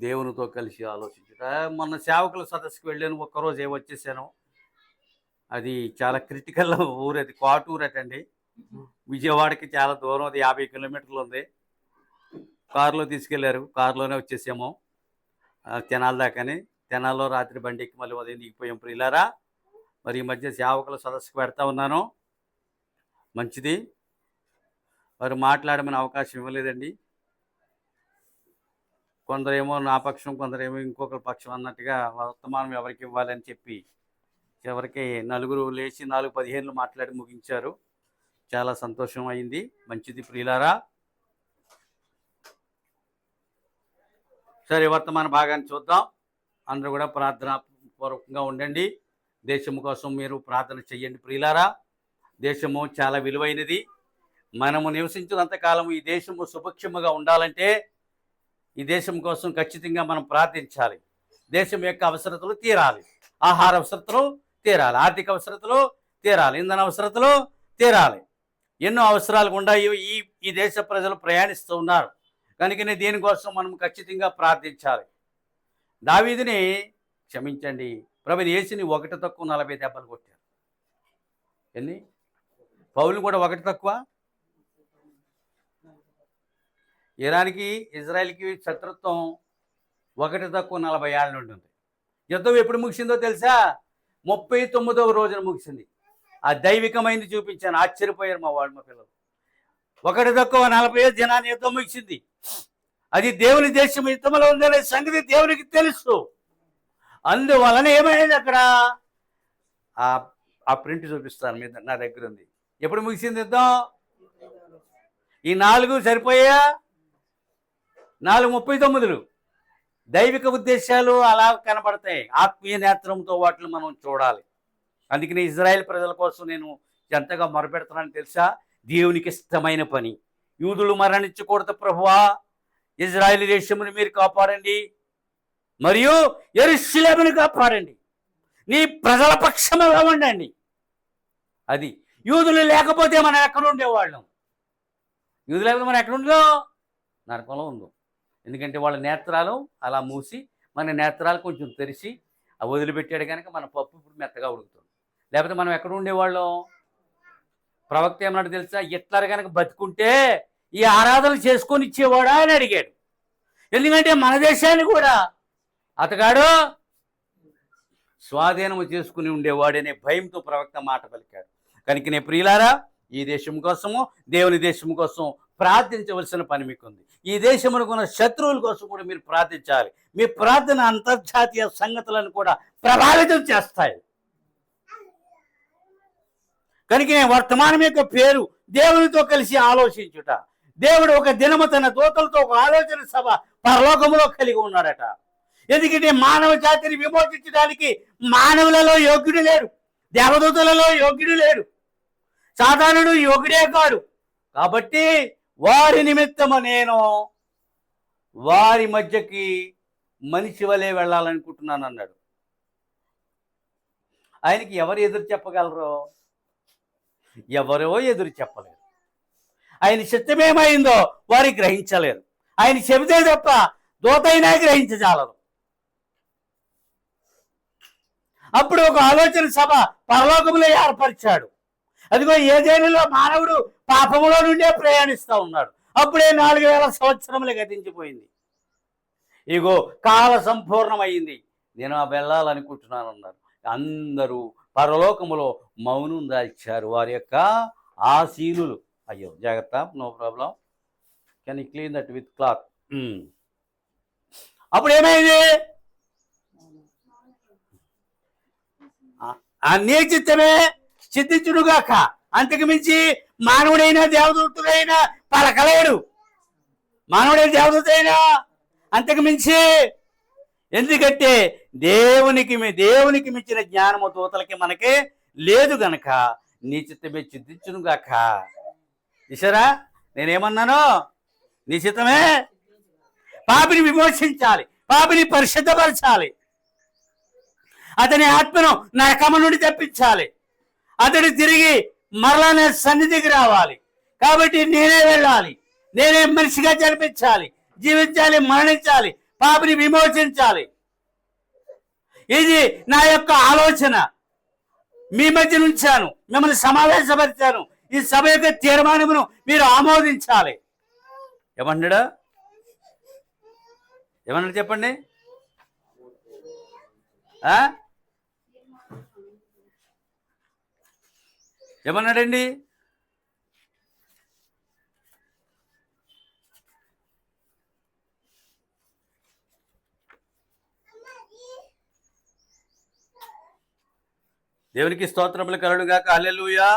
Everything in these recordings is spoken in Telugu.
దేవునితో కలిసి ఆలోచించుట. మొన్న సేవకుల సదస్సుకి వెళ్ళాను. ఒక్కరోజే వచ్చేసాను. అది చాలా క్రిటికల్ ఊరు, అది కాటూరటండి. విజయవాడకి చాలా దూరం, అది 50 కిలోమీటర్లు ఉంది. కారులో తీసుకెళ్లారు, కారులోనే వచ్చేసాము తెనాలి దాకాని. తెనాల్లో రాత్రి బండి ఎక్కి మళ్ళీ ఉదయం దిగిపోయాం. ప్రియులారా, మరి ఈ మధ్య సేవకుల సదస్సుకు పెడతా ఉన్నాను. మంచిది, మరి మాట్లాడమని అవకాశం ఇవ్వలేదండి. కొందరేమో నా పక్షం, కొందరేమో ఇంకొకరి పక్షం అన్నట్టుగా వర్తమానం ఎవరికి ఇవ్వాలని చెప్పి చివరికి నలుగురు లేచి 4:15 మాట్లాడి ముగించారు. చాలా సంతోషం అయింది. మంచిది ప్రియులారా. సరే, వర్తమాన భాగాన్ని చూద్దాం. అందరూ కూడా ప్రార్థన పూర్వకంగా ఉండండి. దేశము కోసం మీరు ప్రార్థన చెయ్యండి ప్రియులారా. దేశము చాలా విలువైనది. మనము నివసించినంత కాలము ఈ దేశము సుభిక్షముగా ఉండాలంటే ఈ దేశం కోసం ఖచ్చితంగా మనం ప్రార్థించాలి. దేశం యొక్క అవసరతలు తీరాలి. ఆహార అవసరతలు తీరాలి, ఆర్థిక అవసరతలు తీరాలి, ఇంధన అవసరతలు తీరాలి. ఎన్నో అవసరాలు గుండా ఈ దేశ ప్రజలు ప్రయాణిస్తూ ఉన్నారు. కనుకనే దీనికోసం మనం ఖచ్చితంగా ప్రార్థించాలి. దావీదుని క్షమించండి, ప్రభుని యేసుని 1 తక్కువ 40 దెబ్బలు కొట్టారు. ఎన్ని? పౌలు కూడా 1 తక్కువ. ఇరాన్కి ఇజ్రాయెల్కి శత్రుత్వం 1 తక్కువ 40 ఏళ్ళ నుండి ఉంది. యుద్ధం ఎప్పుడు ముగిసిందో తెలుసా? 39వ రోజున ముగిసింది. ఆ దైవికమైంది చూపించాను, ఆశ్చర్యపోయారు మా వాళ్ళు, మా పిల్లలు. 1 తక్కువ 40 దినాన్ని యుద్ధం ముగిసింది. అది దేవుని దేశం యుద్ధంలో ఉందనే సంగతి దేవునికి తెలుసు. అందువలన ఏమైంది అక్కడ? ఆ ప్రింట్ చూపిస్తాను, మీద నా దగ్గర ఉంది. ఎప్పుడు ముగిసింది యుద్ధం? ఈ 4 సరిపోయా? 4:39. దైవిక ఉద్దేశాలు అలా కనబడతాయి. ఆత్మీయ నేత్రంతో వాటిని మనం చూడాలి. అందుకని ఇజ్రాయెల్ ప్రజల కోసం నేను ఎంతగా మొరపెడుతున్నాను తెలుసా? దేవునికి ఇష్టమైన పని. యూదులు మరణించకూడదు ప్రభువా, ఇజ్రాయెల్ దేశమును మీరు కాపాడండి, మరియు యెరూషలేమును కాపాడండి, నీ ప్రజల పక్షంగా ఉండండి. అది యూదులు లేకపోతే మనం ఎక్కడ ఉండేవాళ్ళం? యూదులు లేకపోతే మనం ఎక్కడుందో? నరకంలో ఉందో. ఎందుకంటే వాళ్ళ నేత్రాలు అలా మూసి మన నేత్రాలు కొంచెం తెరిచి అవి వదిలిపెట్టాడు కనుక మన పప్పు ఇప్పుడు మెత్తగా ఉడుకుతుంది. లేకపోతే మనం ఎక్కడ ఉండేవాళ్ళం? ప్రవక్త ఏమన్నాడు తెలుసా? హిట్లర్ కనుక బతుకుంటే ఈ ఆరాధన చేసుకొని ఇచ్చేవాడా అని అడిగాడు. ఎందుకంటే మన దేశాన్ని కూడా అతగాడు స్వాధీనము చేసుకుని ఉండేవాడనే భయంతో ప్రవక్త మాట పలికాడు. కనుకనే ప్రియులారా, ఈ దేశం కోసము, దేవుని దేశం కోసం ప్రార్థించవలసిన పని మీకుంది. ఈ దేశమునుకున్న శత్రువుల కోసం కూడా మీరు ప్రార్థించాలి. మీ ప్రార్థన అంతర్జాతీయ సంగతులను కూడా ప్రభావితం చేస్తాయి. కనుక వర్తమానం యొక్క పేరు దేవునితో కలిసి ఆలోచించుట. దేవుడు ఒక దినము తన దూతలతో ఒక ఆలోచన సభ పరలోకములో కలిగి ఉన్నాడట. ఎందుకంటే మానవ జాతిని విమోచించడానికి మానవులలో యోగ్యుడు లేడు, దేవదూతలలో యోగ్యుడు లేడు, సాధారణుడు యోగ్యుడే కాడు. కాబట్టి వారి నిమిత్తము నేను వారి మధ్యకి మనిషి వలె వెళ్ళాలనుకుంటున్నాను అన్నాడు. ఆయనకి ఎవరు ఎదురు చెప్పగలరు? ఎవరో ఎదురు చెప్పలేరు. ఆయన చిత్తమేమైందో వారికి గ్రహించలేరు. ఆయన చెబితే తప్ప దూతైనా గ్రహించజాలరు. అప్పుడు ఒక ఆలోచన సభ పరలోకములో ఏర్పరిచాడు. అదిగో ఏదేనిలో మానవుడు పాపములో నుండే ప్రయాణిస్తూ ఉన్నాడు. అప్పుడే 4000 సంవత్సరములు గతించిపోయింది. ఇగో కాల సంపూర్ణమైంది, నేను వెళ్ళాలనుకుంటున్నాను అన్నారు. అందరూ పరలోకములో మౌనం దాల్చారు, వారి యొక్క ఆశీనులు. అయ్యో జాగ్రత్త, no problem, can you clean that with cloth. అప్పుడు ఏమైంది? నీ చిత్తమే సిద్ధించుడుగాక. అంతకు మించి మానవుడైనా దేవదూతుడైనా పలకలేడు. మానవుడైన దేవదూతైనా అంతకు మించి. ఎందుకంటే దేవునికి మించిన జ్ఞానము దూతలకి మనకి లేదు గనక నీ చిత్తమే సిద్ధించునుగాక. చూసారా నేనేమన్నాను? నీ చిత్తమే పాపిని విమోచించాలి, పాపిని పరిశుద్ధపరచాలి, అతని ఆత్మను నరకము నుండి తప్పించాలి, అతడు తిరిగి మరలా నా సన్నిధికి రావాలి. కాబట్టి నేనే వెళ్ళాలి, నేనే మనిషిగా జన్మించాలి, జీవించాలి, మరణించాలి, పాపిని విమోచించాలి. ఇది నా యొక్క ఆలోచన. మీ మధ్య ఉంచాను, మిమ్మల్ని సమావేశపరిచాను. ఈ సభ యొక్క తీర్మానమును మీరు ఆమోదించాలి. ఏమన్నాడా? ఏమన్నాడు చెప్పండి? ఏమన్నాడండి? దేవునికి స్తోత్రములు కలుగుగాక. హల్లెలూయా.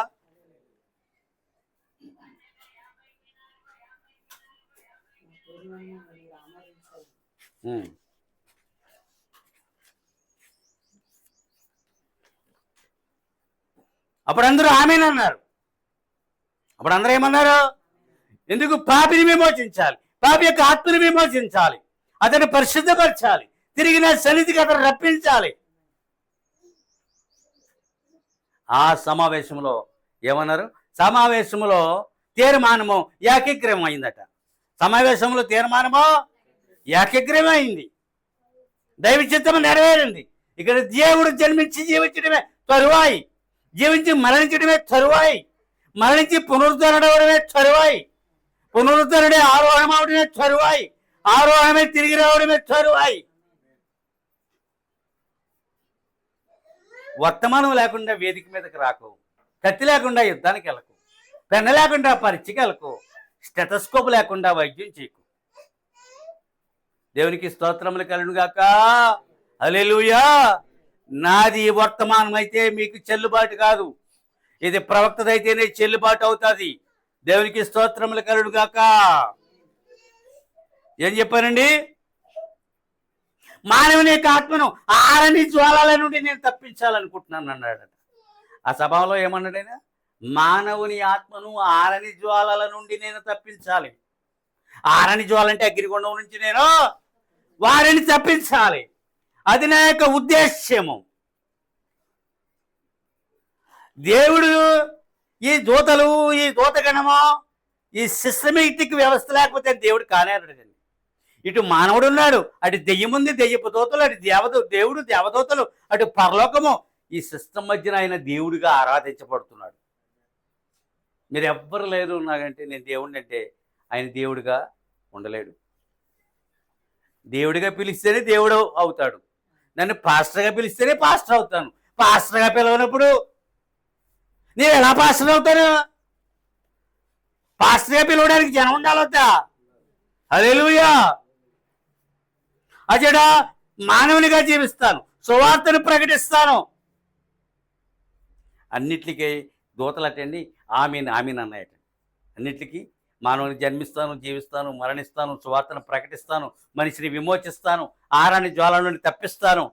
అప్పుడు అందరూ ఆమేన్ అన్నారు. అప్పుడు అందరూ ఏమన్నారు? ఎందుకు? పాపిని విమోచించాలి, పాపి యొక్క ఆత్మని విమోచించాలి, అతన్ని పరిశుద్ధపరచాలి, తిరిగి నా సన్నిధికి అతను రప్పించాలి. ఆ సమావేశంలో ఏమన్నారు? సమావేశంలో తీర్మానము ఏకగ్రీవం అయిందట. సమావేశంలో తీర్మానము ఏకగ్రీవం అయింది. దైవ చిత్తము నెరవేరింది. ఇక్కడ దేవుడు జన్మించి జీవించడమే తరువాయి, జీవించి మరణించడమే తరువాయి, మరణించి పునరుద్ధరణమే తరువాయి, పునరుద్ధరణే ఆరోహణం అవడమే తరువాయి, ఆరోహణమే తిరిగి రావడమే తరువాయి. వర్తమానం లేకుండా వేదిక మీదకి రాకు, కత్తి లేకుండా యుద్ధానికి వెళ్ళకు, పెన్ను లేకుండా పరీక్షకి వెళ్ళకు, స్టెటస్కోప్ లేకుండా వైద్యం చేయకు. దేవునికి స్తోత్రములు కలుగుగాక. హల్లెలూయా. నాది వర్తమానం అయితే మీకు చెల్లుబాటు కాదు, ఇది ప్రవక్తదైతేనే చెల్లుబాటు అవుతుంది. దేవునికి స్తోత్రములు కలుగుగాక. ఏం చెప్పానండి? మానవుని యొక్క ఆత్మను ఆరని జ్వాలల నుండి నేను తప్పించాలనుకుంటున్నాను అన్నాడట. ఆ సభలో ఏమన్నాడైనా? మానవుని ఆత్మను ఆరని జ్వాలల నుండి నేను తప్పించాలి. ఆరని జ్వాలంటే అగ్నిగుండం నుంచి నేను వారిని తప్పించాలి. అది నా యొక్క ఉద్దేశ్యము. దేవుడు ఈ దూతలు, ఈ దూతగణము, ఈ సిస్టమేటిక్ వ్యవస్థ లేకపోతే దేవుడు కానేరడండి. ఇటు మానవుడు ఉన్నాడు, అటు దెయ్యం ఉంది, దెయ్యపు దూతలు, అటు దేవుడు, దేవదూతలు, అటు పరలోకము. ఈ సిస్టమ్ మధ్యన ఆయన దేవుడిగా ఆరాధించబడుతున్నాడు. మీరు ఎవ్వరు లేరు నాకంటే నేను దేవుడిని అంటే ఆయన దేవుడిగా ఉండలేడు. దేవుడిగా పిలిస్తేనే దేవుడు అవుతాడు. నన్ను పాస్టర్గా పిలిస్తేనే పాస్టర్ అవుతాను. పాస్టర్గా పిలవనప్పుడు నేను ఎలా పాస్టర్ అవుతాను? పాస్టర్గా పిలవడానికి జనం ఉండాలొద్దా? హల్లెలూయా. అజడా మానవునిగా జీవిస్తాను, సువార్తను ప్రకటిస్తాను. అన్నిటికీ దూతలటండి ఆమీన్ ఆమీన్ అన్నాయట. అన్నిటికీ మానవుని జన్మిస్తాను, జీవిస్తాను, మరణిస్తాను, సువార్తను ప్రకటిస్తాను, మనిషిని విమోచిస్తాను, ఆరాని జ్వాల నుండి తప్పిస్తాను.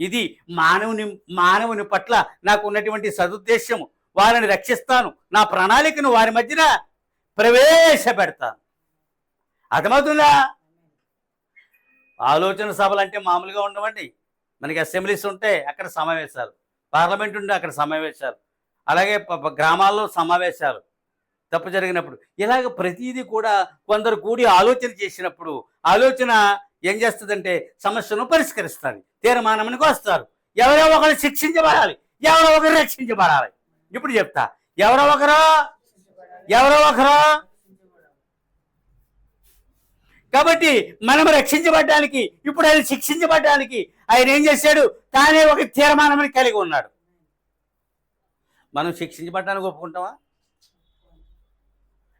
ఇది మానవుని పట్ల నాకు ఉన్నటువంటి సదుద్దేశము. వారిని రక్షిస్తాను, నా ప్రణాళికను వారి మధ్యన ప్రవేశపెడతాను. అర్థమవుతుందా? ఆలోచన సభలు అంటే మామూలుగా ఉండవండి. మనకి అసెంబ్లీస్ ఉంటే అక్కడ సమావేశాలు, పార్లమెంట్ ఉంటే అక్కడ సమావేశాలు, అలాగే గ్రామాల్లో సమావేశాలు తప్పు జరిగినప్పుడు. ఇలాగ ప్రతిదీ కూడా కొందరు కూడి ఆలోచన చేసినప్పుడు ఆలోచన ఏం చేస్తుందంటే సమస్యను పరిష్కరిస్తుంది. తీర్మానానికి వస్తారు. ఎవరో ఒకరు శిక్షించబడాలి, ఎవరో ఒకరు రక్షించబడాలి. ఇప్పుడు చెప్తా, ఎవరో ఒకరు కాబట్టి మనం రక్షించబడ్డానికి, ఇప్పుడు ఆయన శిక్షించబడ్డానికి ఆయన ఏం చేశాడు? తానే ఒక తీర్మానం కలిగి ఉన్నాడు. మనం శిక్షించబడ్డానికి ఒప్పుకుంటామా?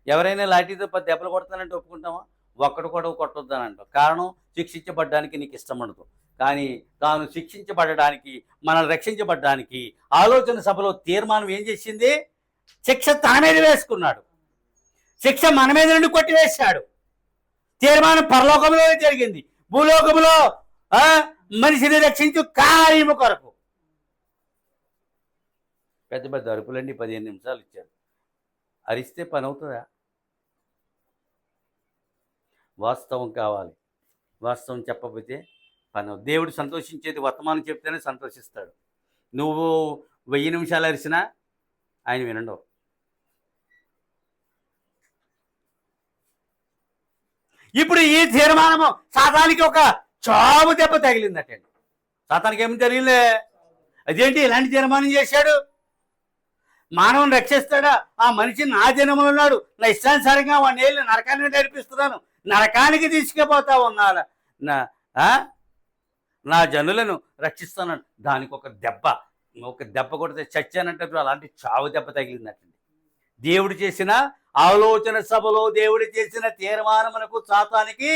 ఎవరైనా లాఠీతో 10 దెబ్బలు కొడతానంటే ఒప్పుకుంటామా? ఒక్కడు కూడా కొట్టొద్దని అంటాం. కారణం, శిక్షించబడ్డానికి నీకు ఇష్టం ఉండదు. కానీ తాను శిక్షించబడడానికి, మనల్ని రక్షించబడ్డానికి ఆలోచన సభలో తీర్మానం ఏం చేసింది? శిక్ష తన మీద వేసుకున్నాడు, శిక్ష మన మీద నుండి కొట్టివేశాడు. తీర్మానం పరలోకంలో జరిగింది, భూలోకంలో మనిషిని రక్షించు కార్యము కొరకు. పెద్ద పెద్ద అరుపులన్నీ 15 నిమిషాలు ఇచ్చారు. అరిస్తే పని అవుతుందా? వాస్తవం కావాలి. వాస్తవం చెప్పకపోతే పని. దేవుడు సంతోషించేది వర్తమానం చెప్తేనే సంతోషిస్తాడు. నువ్వు 1000 నిమిషాలు అరిసినా ఆయన వినండు. ఇప్పుడు ఈ తీర్మానము సాతానికి ఒక చావు దెబ్బ తగిలిందటండి. సాతానికి ఏమి తెలియలే, అదేంటి ఇలాంటి తీర్మానం చేశాడు, మానవుని రక్షిస్తాడా, ఆ మనిషి నా జన్మలో ఉన్నాడు, నా ఇష్టానుసారంగా వాడిని వెళ్ళి నరకాన్ని నడిపిస్తున్నాను, నరకానికి తీసుకుపోతా ఉన్నాడు, నా జనులను రక్షిస్తాను. దానికి ఒక దెబ్బ కొడితే చచ్చానంటే అలాంటి చావు దెబ్బ తగిలిందటండి. దేవుడు చేసిన ఆలోచన సభలో దేవుడు చేసిన తీర్మానమునకు సాతానికి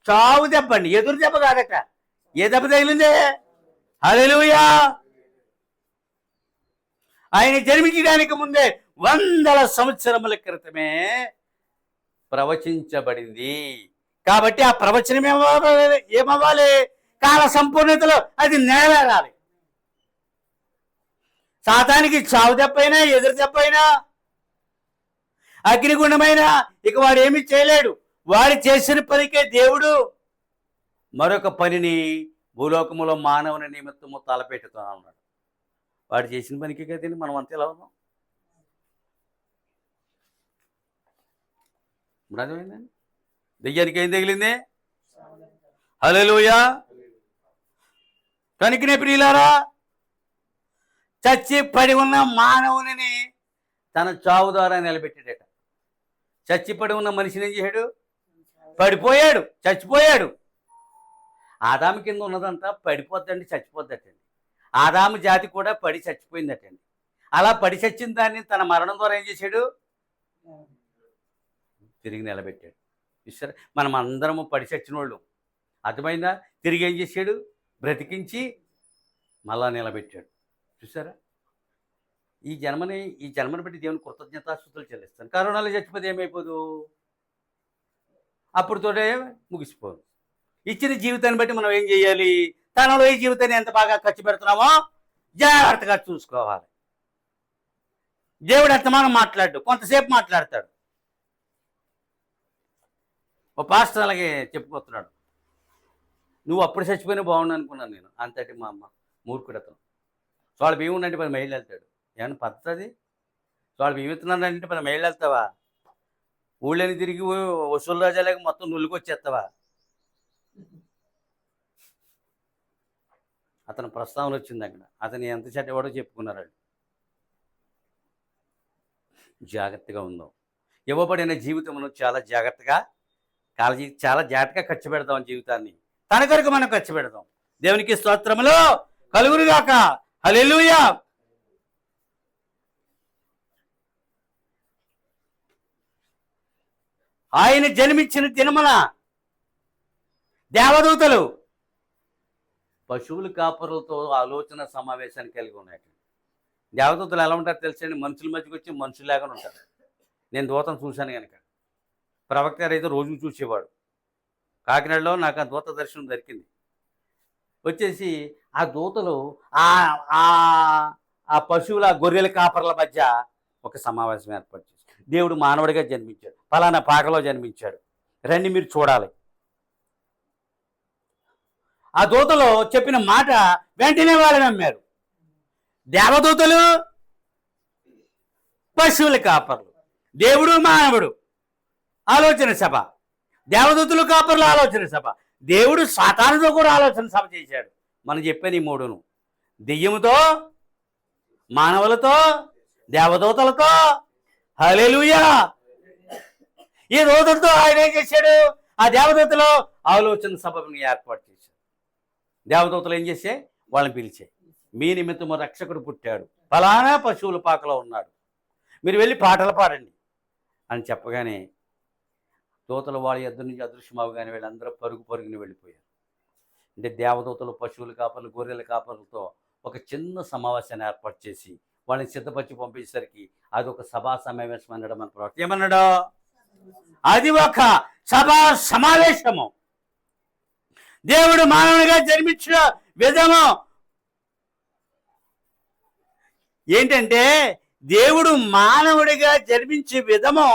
చావు దెబ్బ అండి, ఎదురు దెబ్బ కాదట. ఏ దెబ్బ తగిలిందే? హల్లెలూయా. ఆయన జన్మించడానికి ముందే 100 సంవత్సరముల క్రితమే ప్రవచించబడింది. కాబట్టి ఆ ప్రవచనం ఏమవ్వాలి? కాల సంపూర్ణతలో అది నెరవేరాలి. సాతానికి చావు దెబ్బైనా, ఎదురు దెబ్బైనా, అగ్నిగుండమైనా ఇక వాడు ఏమీ చేయలేడు. వాడు చేసిన పనికే దేవుడు మరొక పనిని భూలోకములో మానవుని నిమిత్తము తలపెట్టుతా ఉన్నాడు. వాడు చేసిన పనికి కదండి మనం అంతే ఎలా ఉన్నాం. ఇప్పుడు అర్థమైందండి, దెయ్యానికి ఏం తగిలింది? హల్లెలూయా. కనుకనే ప్రియులారా, చచ్చి పడి ఉన్న మానవుని తన చావు ద్వారా నిలబెట్టాడట. చచ్చిపడి ఉన్న మనిషిని ఏం చేశాడు? పడిపోయాడు, చచ్చిపోయాడు. ఆదాము కింద ఉన్నదంతా పడిపోద్దండి, చచ్చిపోద్దటండి. ఆదాము జాతి కూడా పడి చచ్చిపోయిందటండి. అలా పడి చచ్చిన దాన్ని తన మరణం ద్వారా ఏం చేశాడు? తిరిగి నిలబెట్టాడు. చూసారా, మనం అందరము పడి చచ్చిన వాళ్ళు, అర్థమైందా? తిరిగి ఏం చేశాడు? బ్రతికించి మళ్ళా నిలబెట్టాడు. చూసారా, ఈ జన్మని బట్టి దేవుని కృతజ్ఞతాస్తుతులు చెల్లిస్తాను. కరోనాలో చచ్చిపోతే ఏమైపోదు? అప్పుడుతోటే ముగిసిపోదు. ఇచ్చిన జీవితాన్ని బట్టి మనం ఏం చేయాలి? తనలో ఈ జీవితాన్ని ఎంత బాగా ఖర్చు పెడుతున్నామో జాగ్రత్తగా చూసుకోవాలి. దేవుడు ఎంతమానం మాట్లాడు, కొంతసేపు మాట్లాడతాడు. ఓ పాస్టర్ అలాగే చెప్పుకొస్తున్నాడు, నువ్వు అప్పుడు చచ్చిపోయినా బాగుండు అనుకున్నాను నేను. అంతటి మా అమ్మ మూర్ఖుడతను. వాళ్ళ బియ్యం ఉందంటే 10 మైళ్ళు వెళ్తాడు. ఏమన్నా పద్ధతి? వాళ్ళ బియ్యం ఇస్తున్నానంటే 10 మైళ్ళు వెళ్తావా? ఊళ్ళని తిరిగి వసూలు రాజాలేక మొత్తం నుల్లుకొచ్చేస్తావా? అతను ప్రస్తావన వచ్చింది అక్కడ. అతను ఎంత చెడ్డవాడో చెప్పుకున్నారు. జాగ్రత్తగా ఉందాం. ఇవ్వబడిన జీవితమును చాలా జాగ్రత్తగా ఖర్చు పెడదాం. జీవితాన్ని తన కొరకు మనం ఖర్చు పెడదాం. దేవునికి స్తోత్రములు కలుగురుగాక. హల్లెలూయా. ఆయన జన్మించిన దినమున దేవదూతలు పశువుల కాపరులతో ఆలోచన సమావేశాన్ని కలిగి ఉన్నాయి. దేవదూతలు ఎలా ఉంటారు తెలుసండి? మనుషుల మధ్యకి వచ్చి మనుషులాగానే ఉంటారు. నేను దూతను చూశాను కనుక. ప్రవక్త గారు అయితే రోజు చూసేవాడు. కాకినాడలో నాకు ఆ దూత దర్శనం దొరికింది. వచ్చేసి ఆ దూతలు ఆ పశువుల గొర్రెల కాపర్ల మధ్య ఒక సమావేశం ఏర్పాటు చేశాడు. దేవుడు మానవుడిగా జన్మించాడు, ఫలానా పాకలో జన్మించాడు, రండి మీరు చూడాలి. ఆ దూతలో చెప్పిన మాట వెంటనే వాళ్ళు నమ్మారు. దేవదూతలు, పశువుల కాపర్లు, దేవుడు మానవుడు ఆలోచన సభ, దేవదూతలు కాపర్ల ఆలోచన సభ, దేవుడు సాతానుతో కూడా ఆలోచన సభ చేశాడు. మనం చెప్పాను ఈ మూడును: దెయ్యముతో, మానవులతో, దేవదూతలతో. హల్లెలూయా. ఈ దూతలతో ఆయన ఏం చేశాడు? ఆ దేవదూతలో ఆలోచన సభను ఏర్పాటు చేశాడు. దేవదూతలు ఏం చేసే? వాళ్ళని పిలిచే, మీ నిమిత్తము రక్షకుడు పుట్టాడు, ఫలానా పశువుల పాకలో ఉన్నాడు, మీరు వెళ్ళి పాటలు పాడండి అని చెప్పగానే దూతలు వాళ్ళ యొద్ద నుంచి అదృశ్యమవగానే వీళ్ళందరూ పరుగుని వెళ్ళిపోయారు. అంటే దేవదూతలు, పశువుల కాపర్లు, గొర్రెల కాపర్లతో ఒక చిన్న సమావేశాన్ని ఏర్పాటు చేసి వాళ్ళని సిద్ధపరిచి పంపించేసరికి అది ఒక సభా సమావేశం అన్నాడు. మన ప్రవక్త ఏమన్నాడు? అది ఒక సభా సమావేశము. దేవుడు మానవునిగా జన్మించిన విధము ఏంటంటే, దేవుడు మానవుడిగా జన్మించే విధము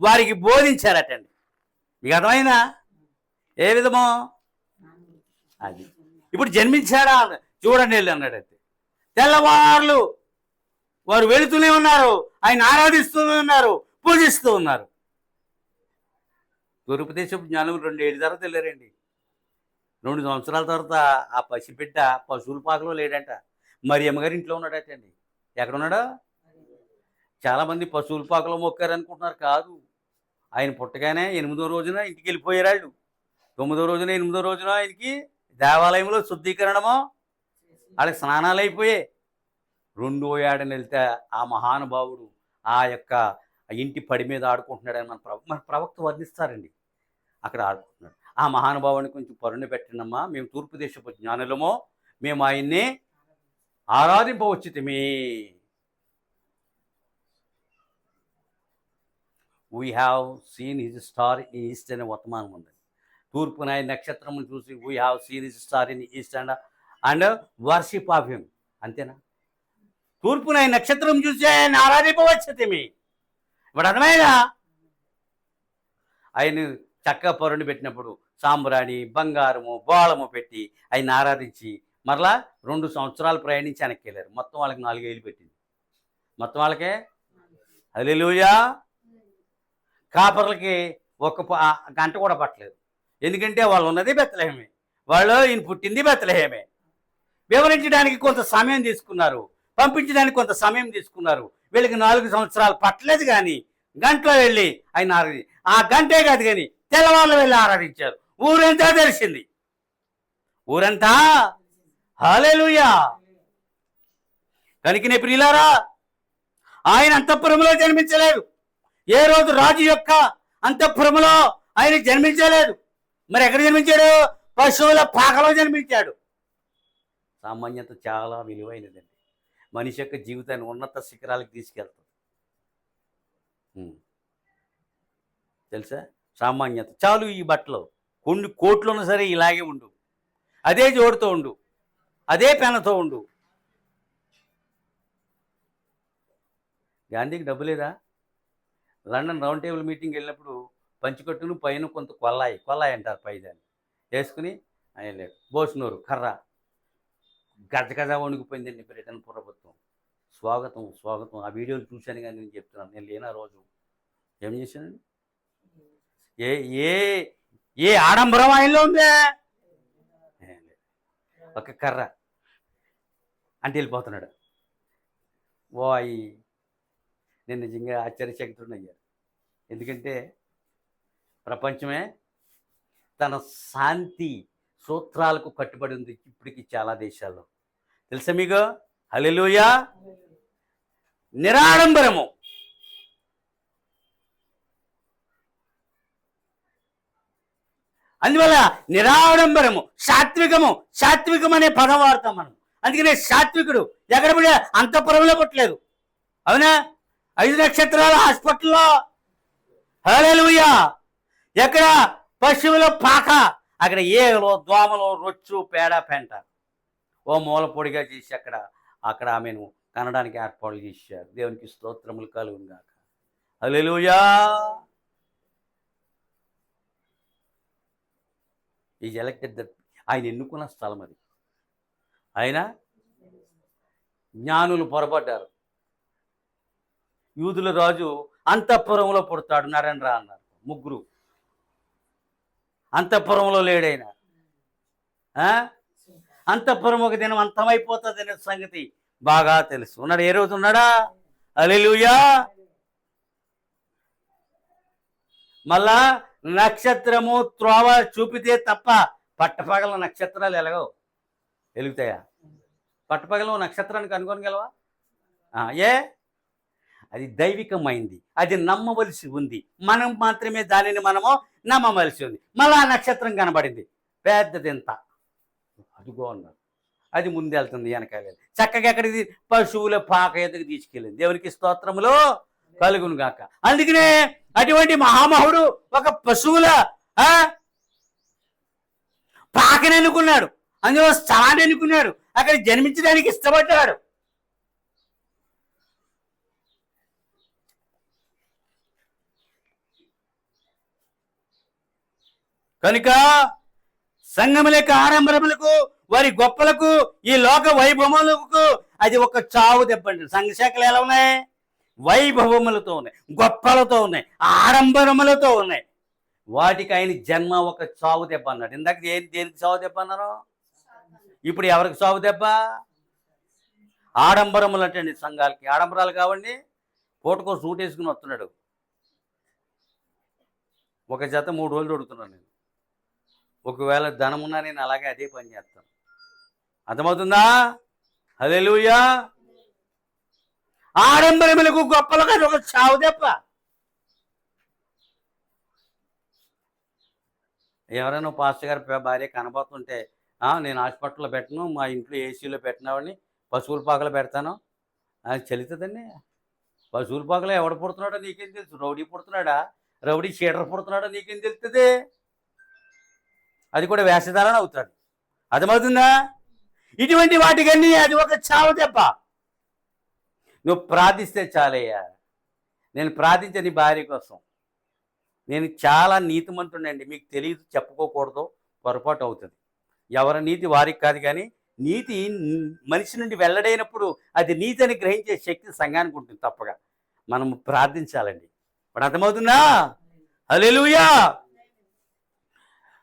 వారికి బోధించారటండి. మీకు అర్థమైందా? ఏ విధమో అది. ఇప్పుడు జన్మించాడా చూడండి వెళ్ళి అన్నాడు. అయితే తెల్లవార్లు వారు వెళుతూనే ఉన్నారు, ఆయన ఆరాధిస్తూనే ఉన్నారు, పూజిస్తూ ఉన్నారు. తూర్పు దేశపు జ్ఞానం 2 ఏళ్ళ తర్వాత వెళ్ళారండి. 2 సంవత్సరాల తర్వాత ఆ పసిబిడ్డ పశువుల పాకలో లేడంట, మరి అమ్మగారి ఇంట్లో ఉన్నాడట అండి. ఎక్కడున్నాడు? చాలామంది పశువుల పాకలో మొక్కారనుకుంటున్నారు. కాదు, ఆయన పుట్టగానే 8వ రోజున ఇంటికి వెళ్ళిపోయారు. 9వ రోజున 8వ రోజున ఆయనకి దేవాలయంలో శుద్ధీకరణమో వాళ్ళకి స్నానాలు అయిపోయాయి. 2వ ఏడని వెళ్తే ఆ మహానుభావుడు ఆ యొక్క ఇంటి పడి మీద ఆడుకుంటున్నాడని మన ప్రవక్త వర్ణిస్తారండి. అక్కడ ఆడుకుంటున్నాడు. ఆ మహానుభావుని కొంచెం పరుణ పెట్టండమ్మా, మేము తూర్పు దేశపు జ్ఞానులమో, మేము ఆయన్ని ఆరాధింపవచ్చితిమి. We have seen his star in east అనే వర్తమానం ఉంది. తూర్పున ఆయన నక్షత్రమును చూసి we have seen his star in east and worship of him. అంతేనా? తూర్పున ఆయన నక్షత్రం చూసి ఆయన ఆరాధింపవచ్చితిమి. ఇప్పుడు అర్థమైనా? ఆయన చక్కగా పరుని పెట్టినప్పుడు సాంబ్రాణి, బంగారము, బోళము పెట్టి ఆయన ఆరాధించి మరలా 2 సంవత్సరాలు ప్రయాణించి వెనక్కి వెళ్ళారు. మొత్తం వాళ్ళకి 4 ఏళ్ళు పెట్టింది. మొత్తం వాళ్ళకే హల్లెలూయా. కాపర్లకి ఒక గంట కూడా పట్టలేదు. ఎందుకంటే వాళ్ళు ఉన్నది బెత్లెహేమే, వాళ్ళు ఈయన పుట్టింది బెత్లెహేమే. వివరించడానికి కొంత సమయం తీసుకున్నారు, పంపించడానికి కొంత సమయం తీసుకున్నారు. వీళ్ళకి 4 సంవత్సరాలు పట్టలేదు, కానీ గంటలో వెళ్ళి ఆయన ఆ గంటే కాదు కానీ తెల్లవాళ్ళు వెళ్ళి ఆరాధించారు. ఊరంతా తెలిసింది, ఊరంతా హల్లెలూయా. కనుకనే ప్రియులారా, ఆయన అంతఃపురంలో జన్మించలేదు. ఏ రోజు రాజు యొక్క అంతఃపురంలో ఆయన జన్మించలేదు. మరి ఎక్కడ జన్మించాడు? పశువుల పాకలో జన్మించాడు. సామాన్యత చాలా విలువైనదండి. మనిషి యొక్క జీవితాన్ని ఉన్నత శిఖరాలకు తీసుకెళ్తుంది. తెలుసా? సామాన్యత చాలు. ఈ బట్టలో కొన్ని కోట్లున్నా సరే ఇలాగే ఉండు, అదే జోడుతో ఉండు, అదే పెనతో ఉండు. గాంధీకి డబ్బు లేదా? లండన్ రౌండ్ టేబుల్ మీటింగ్ వెళ్ళినప్పుడు పంచికట్టును పైన కొంత కొల్లాయి అంటారు, పైదాన్ని వేసుకుని ఆయన లేడు. బోసునూరు కర్ర గజ వణికిపోయిందండి బ్రిటన్ ప్రభుత్వం. స్వాగతం స్వాగతం. ఆ వీడియోలు చూశాను కానీ నేను చెప్తున్నాను, నేను లేనా రోజు ఏం చేశానండి? ఏ ఏ ఏ ఆడంబరం ఆయనలో ఉందే? ఒక కర్ర అంటే వెళ్ళిపోతున్నాడు. నేను నిజంగా ఆశ్చర్యచకితుడిని అయ్యాను. ఎందుకంటే ప్రపంచమే తన శాంతి సూత్రాలకు కట్టుబడి ఉంది ఇప్పటికి చాలా దేశాల్లో. తెలుసా మీకు? హల్లెలూయా. నిరాడంబరము. అందువల్ల నిరాడంబరము, సాత్వికం అనే పదం వాడతాం మనం. అందుకనే సాత్వికుడు ఎక్కడ పడే అంతఃపురంలో పుట్టలేదు. అవునా? 5 నక్షత్రాల హాస్పిటల్లో హల్లెలూయా. ఎక్కడ? పశువుల పాక. అక్కడ ఏలో దోమలు, రొచ్చు, పేడ, పెంట ఓ మూల పొడిగా చేసి అక్కడ ఆమెను కనడానికి ఏర్పాట్లు చేశారు. దేవునికి స్తోత్రములు కలుగును గాక. హల్లెలూయా. Is elected that. ఆయన ఎన్నుకున్న స్థలం అది. ఆయన జ్ఞానులు పొరపడ్డారు. యూదుల రాజు అంతఃపురంలో పుడతాడు, నరేంద్ర అన్నారు. 3 అంతఃపురంలో లేడైనా. అంతఃపురం ఒక దినం అంతమైపోతుంది అనే సంగతి బాగా తెలుసు. ఉన్నాడు? ఏ రోజు ఉన్నాడా? హల్లెలూయా. మళ్ళా నక్షత్రము త్రోవ చూపితే తప్ప పట్టపగల నక్షత్రాలు వెలుగుతాయా? పట్టపగల నక్షత్రాన్ని కనుగొనగలవా? అది దైవికమైంది, అది నమ్మవలసి ఉంది. మనం మాత్రమే దానిని మనము నమ్మవలసి ఉంది. మళ్ళా ఆ నక్షత్రం కనబడింది, పెద్దదింత, అదిగో అన్నారు. అది ముందెళ్తుంది, వెనకాల చక్కగా ఎక్కడికి? పశువుల పాక ఎదుగు తీసుకెళ్ళింది. దేవునికి స్తోత్రములో కలుగును గాక. అందుకనే అటువంటి మహామహుడు ఒక పశువుల పాకని ఎన్నుకున్నాడు, అందులో స్థలాన్ని ఎన్నుకున్నాడు, అక్కడ జన్మించడానికి ఇష్టపడ్డాడు. కనుక సంఘముల యొక్క ఆడంబరములకు, వారి గొప్పలకు, ఈ లోక వైభవములకు అది ఒక చావు దెబ్బండి. సంఘశాఖలు ఎలా ఉన్నాయి? వైభవములతో ఉన్నాయి, గొప్పలతో ఉన్నాయి, ఆడంబరములతో ఉన్నాయి. వాటికి ఆయన జన్మ ఒక చావు దెబ్బ అన్నాడు. ఇందాక దేనికి చావు దెబ్బ అన్నారు? ఇప్పుడు ఎవరికి చావు దెబ్బ? ఆడంబరములు అంటండి. సంఘాలకి ఆడంబరాలు కావండి. పూటకో సూట్ వేసుకుని వస్తున్నాడు. ఒక జత 3 రోజులు దొడుకుతున్నాను నేను. ఒకవేళ ధనమున్నా నేను అలాగే అదే పని చేస్తాను. అర్థమవుతుందా? హల్లెలూయా. ఆడంబరములకు గొప్పలకు అది ఒక చావు దెబ్బ. ఎవరైనా పాస్టర్ గారి భార్య కనబడుతుంటే, నేను హాస్పిటల్లో పెట్టను, మా ఇంట్లో ఏసీలో పెట్టినవాడిని పశువుల పాకలో పెడతాను అది చెల్లుతుందండి. పశువుల పాకలో ఎవడు పుడుతున్నాడో నీకేం తెలుసు? రౌడీ పుడుతున్నాడా? రౌడీ చీటర్ పుడుతున్నాడో నీకేం తెలుస్తుంది? అది కూడా వేషధారణ అవుతాడు. అర్థమవుతుందా? ఇటువంటి వాటికన్నీ అది ఒక చావు దెబ్బ. నువ్వు ప్రార్థిస్తే చాలయ్యా. నేను ప్రార్థించే నీ భార్య కోసం. నేను చాలా నీతిమంతుడండి. మీకు తెలియదు, చెప్పుకోకూడదు, పొరపాటు అవుతుంది. ఎవరి నీతి వారికి కాదు, కానీ నీతి మనిషి నుండి వెల్లడైనప్పుడు అది నీతి అని గ్రహించే శక్తి సంఘానికి ఉంటుంది. తప్పగా మనం ప్రార్థించాలండి. ఇప్పుడు అర్థమవుతుందా? హల్లెలూయా.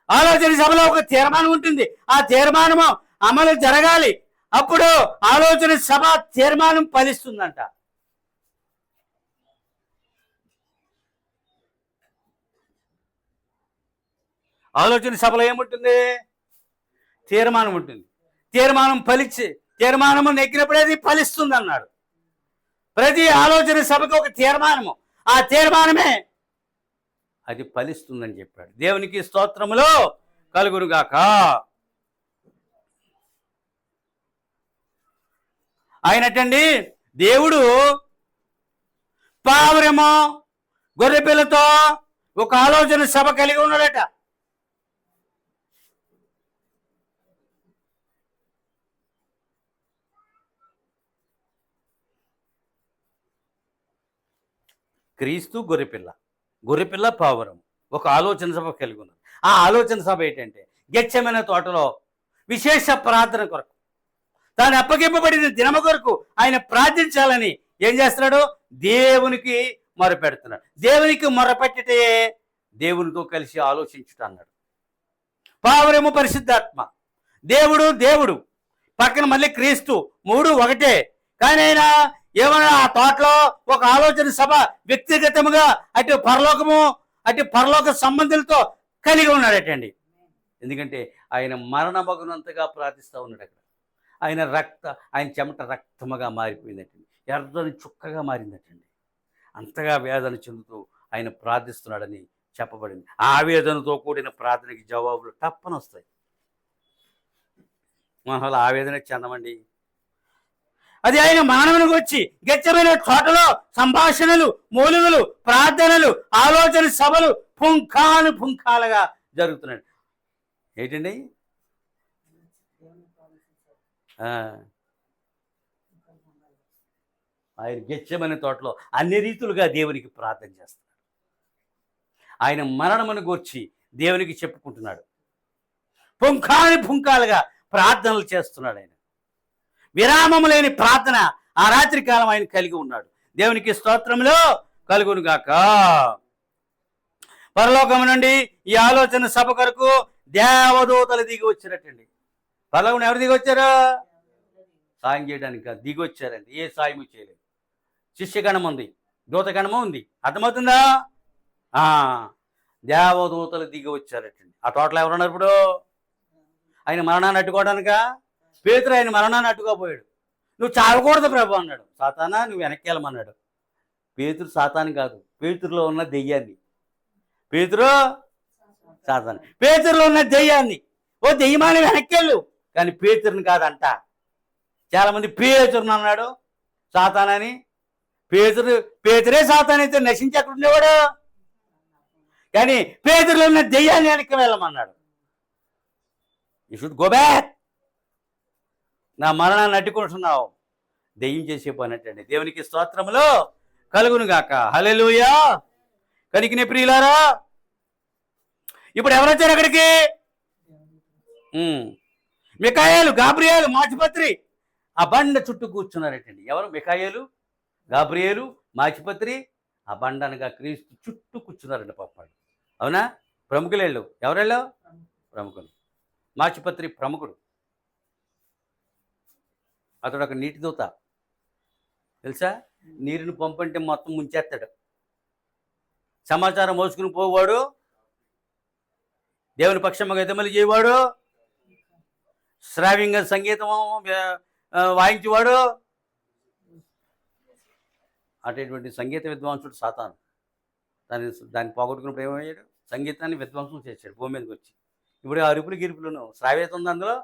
ఆలోచన సభలో ఒక తీర్మానం ఉంటుంది. ఆ తీర్మానము అమలు జరగాలి. అప్పుడు ఆలోచన సభ తీర్మానం ఫలిస్తుందంట. ఆలోచన సభలో ఏముంటుంది? తీర్మానం ఉంటుంది. తీర్మానం ఫలించి తీర్మానము నెగ్గినప్పుడే అది ఫలిస్తుంది అన్నాడు. ప్రతి ఆలోచన సభకు ఒక తీర్మానము, ఆ తీర్మానమే అది ఫలిస్తుందని చెప్పాడు. దేవునికి స్తోత్రములో కలుగునుగాక. ఆయనటండి దేవుడు పావురము గొర్రెపిల్లతో ఒక ఆలోచన సభ కలిగి ఉన్నాడట. క్రీస్తు గొర్రెపిల్ల పావురం ఒక ఆలోచన సభ కలిగి ఉన్నారు. ఆ ఆలోచన సభ ఏంటంటే గెత్సేమనే తోటలో విశేష ప్రార్థన కొరకు, తాను అప్పగింపబడిన దినము కొరకు ఆయన ప్రార్థించాలని ఏం చేస్తున్నాడు? దేవునికి మొరపెడుతున్నాడు. దేవునికి మొరపెట్టితే దేవునితో కలిసి ఆలోచించుట అన్నాడు. పావురము పరిశుద్ధాత్మ, దేవుడు పక్కన మళ్ళీ క్రీస్తు, 3 ఒకటే. కానీ ఆయన ఏమన్నా ఆ తోటలో ఒక ఆలోచన సభ వ్యక్తిగతముగా అటు పరలోక సంబంధులతో కలిగి ఉన్నాడటండి. ఎందుకంటే ఆయన మరణమగునంతగా ప్రార్థిస్తూ ఉన్నాడు. అక్కడ ఆయన చెమట రక్తముగా మారిపోయిందటండి. ఎర్రని చుక్కగా మారిందటండి. అంతగా వేదన చెందుతూ ఆయన ప్రార్థిస్తున్నాడని చెప్పబడింది. ఆవేదనతో కూడిన ప్రార్థనకి జవాబులు తప్పని వస్తాయి. మనం అలా ఆవేదన చెందమండి. అది ఆయన మానవునికి వచ్చి గెచ్చమైన తోటలో సంభాషణలు, మూలుగులు, ప్రార్థనలు, ఆలోచన సభలు పుంఖాలుగా జరుగుతున్నాయి. ఏంటండి? ఆయన గెచ్చమైన తోటలో అన్ని రీతులుగా దేవునికి ప్రార్థన చేస్తున్నాడు. ఆయన మరణమును గూర్చి దేవునికి చెప్పుకుంటున్నాడు. పుంఖాలుగా ప్రార్థనలు చేస్తున్నాడు. ఆయన విరామము లేని ప్రార్థన ఆ రాత్రి కాలం ఆయన కలిగి ఉన్నాడు. దేవునికి స్తోత్రములో కలుగునుగాక. పరలోకము నుండి ఈ ఆలోచన సభ కొరకు దేవదూతలు దిగి వచ్చినట్టండి. పరలోకం ఎవరు దిగి వచ్చారు? సాయం చేయడానికి కాదు, దిగి వచ్చారండి. ఏ సాయము చేయలేదు. శిష్యగణం ఉంది, దూతగణము ఉంది. అర్థమవుతుందా? దేవదూతలు దిగి వచ్చారటండి. ఆ తోటలో ఎవరున్నారు ఇప్పుడు? ఆయన మరణాన్ని అడ్డుకోవడానికా? పేతురు ఆయన మరణాన్ని అడ్డుకోపోయాడు. నువ్వు చావకూడదు ప్రభు అన్నాడు. సాతానా నువ్వు వెనక్కి వెళ్ళమన్నాడు. పేతురు సాతాను కాదు, పేతురులో ఉన్న దెయ్యాన్ని. పేతురు సాతాను, పేతురులో ఉన్న దెయ్యాన్ని. ఓ దెయ్యమాని వెనక్కి వెళ్ళు, కానీ పేతురుని కాదంట. చాలామంది పేతురుని అన్నాడు సాతానని. పేతురే సాతాను అయితే నశించి అక్కడ ఉండేవాడు. కానీ పేతురులో ఉన్న దెయ్యాన్ని వెనక్కి వెళ్ళమన్నాడు. You should go back. నా మరణాన్ని అడ్డుకుంటున్నావు, దెయ్యం చేసే పని అంటండి. దేవునికి స్తోత్రములో కలుగునుగాక. హల్లెలూయా. కనికినే ప్రియులారా, ఇప్పుడు ఎవరు వచ్చారు అక్కడికి? మికాయేలు, గాబ్రియేలు, మాచిపత్రి ఆ బండ చుట్టూ కూర్చున్నారటండి. ఎవరు? మికాయేలు, గాబ్రియేలు, మాచిపత్రి ఆ బండ అనగా క్రీస్తు చుట్టూ కూర్చున్నారండి. పాపాడు. అవునా? ప్రముఖులు వెళ్ళు. ఎవరెళ్ళు? ప్రముఖులు. మాచిపత్రి ప్రముఖుడు, అతడు ఒక నీటి దూత తెలుసా. నీరుని పంపంటే మొత్తం ముంచేస్తాడు. సమాచారం మోసుకుని పోవాడు, దేవుని పక్షముగా ఎదమలు చేయవాడు, శ్రావ్యంగా సంగీతం వాయించేవాడు. అటువంటి సంగీత విద్వాంసుడు సాతాను. దాన్ని పోగొట్టుకున్నప్పుడు ఏమయ్యాడు? సంగీతాన్ని విద్వాంసం చేశాడు భూమి మీదకి వచ్చి. ఇప్పుడు ఆ అరుపులు గిరుపులను శ్రావ్యత ఉంది అందులో.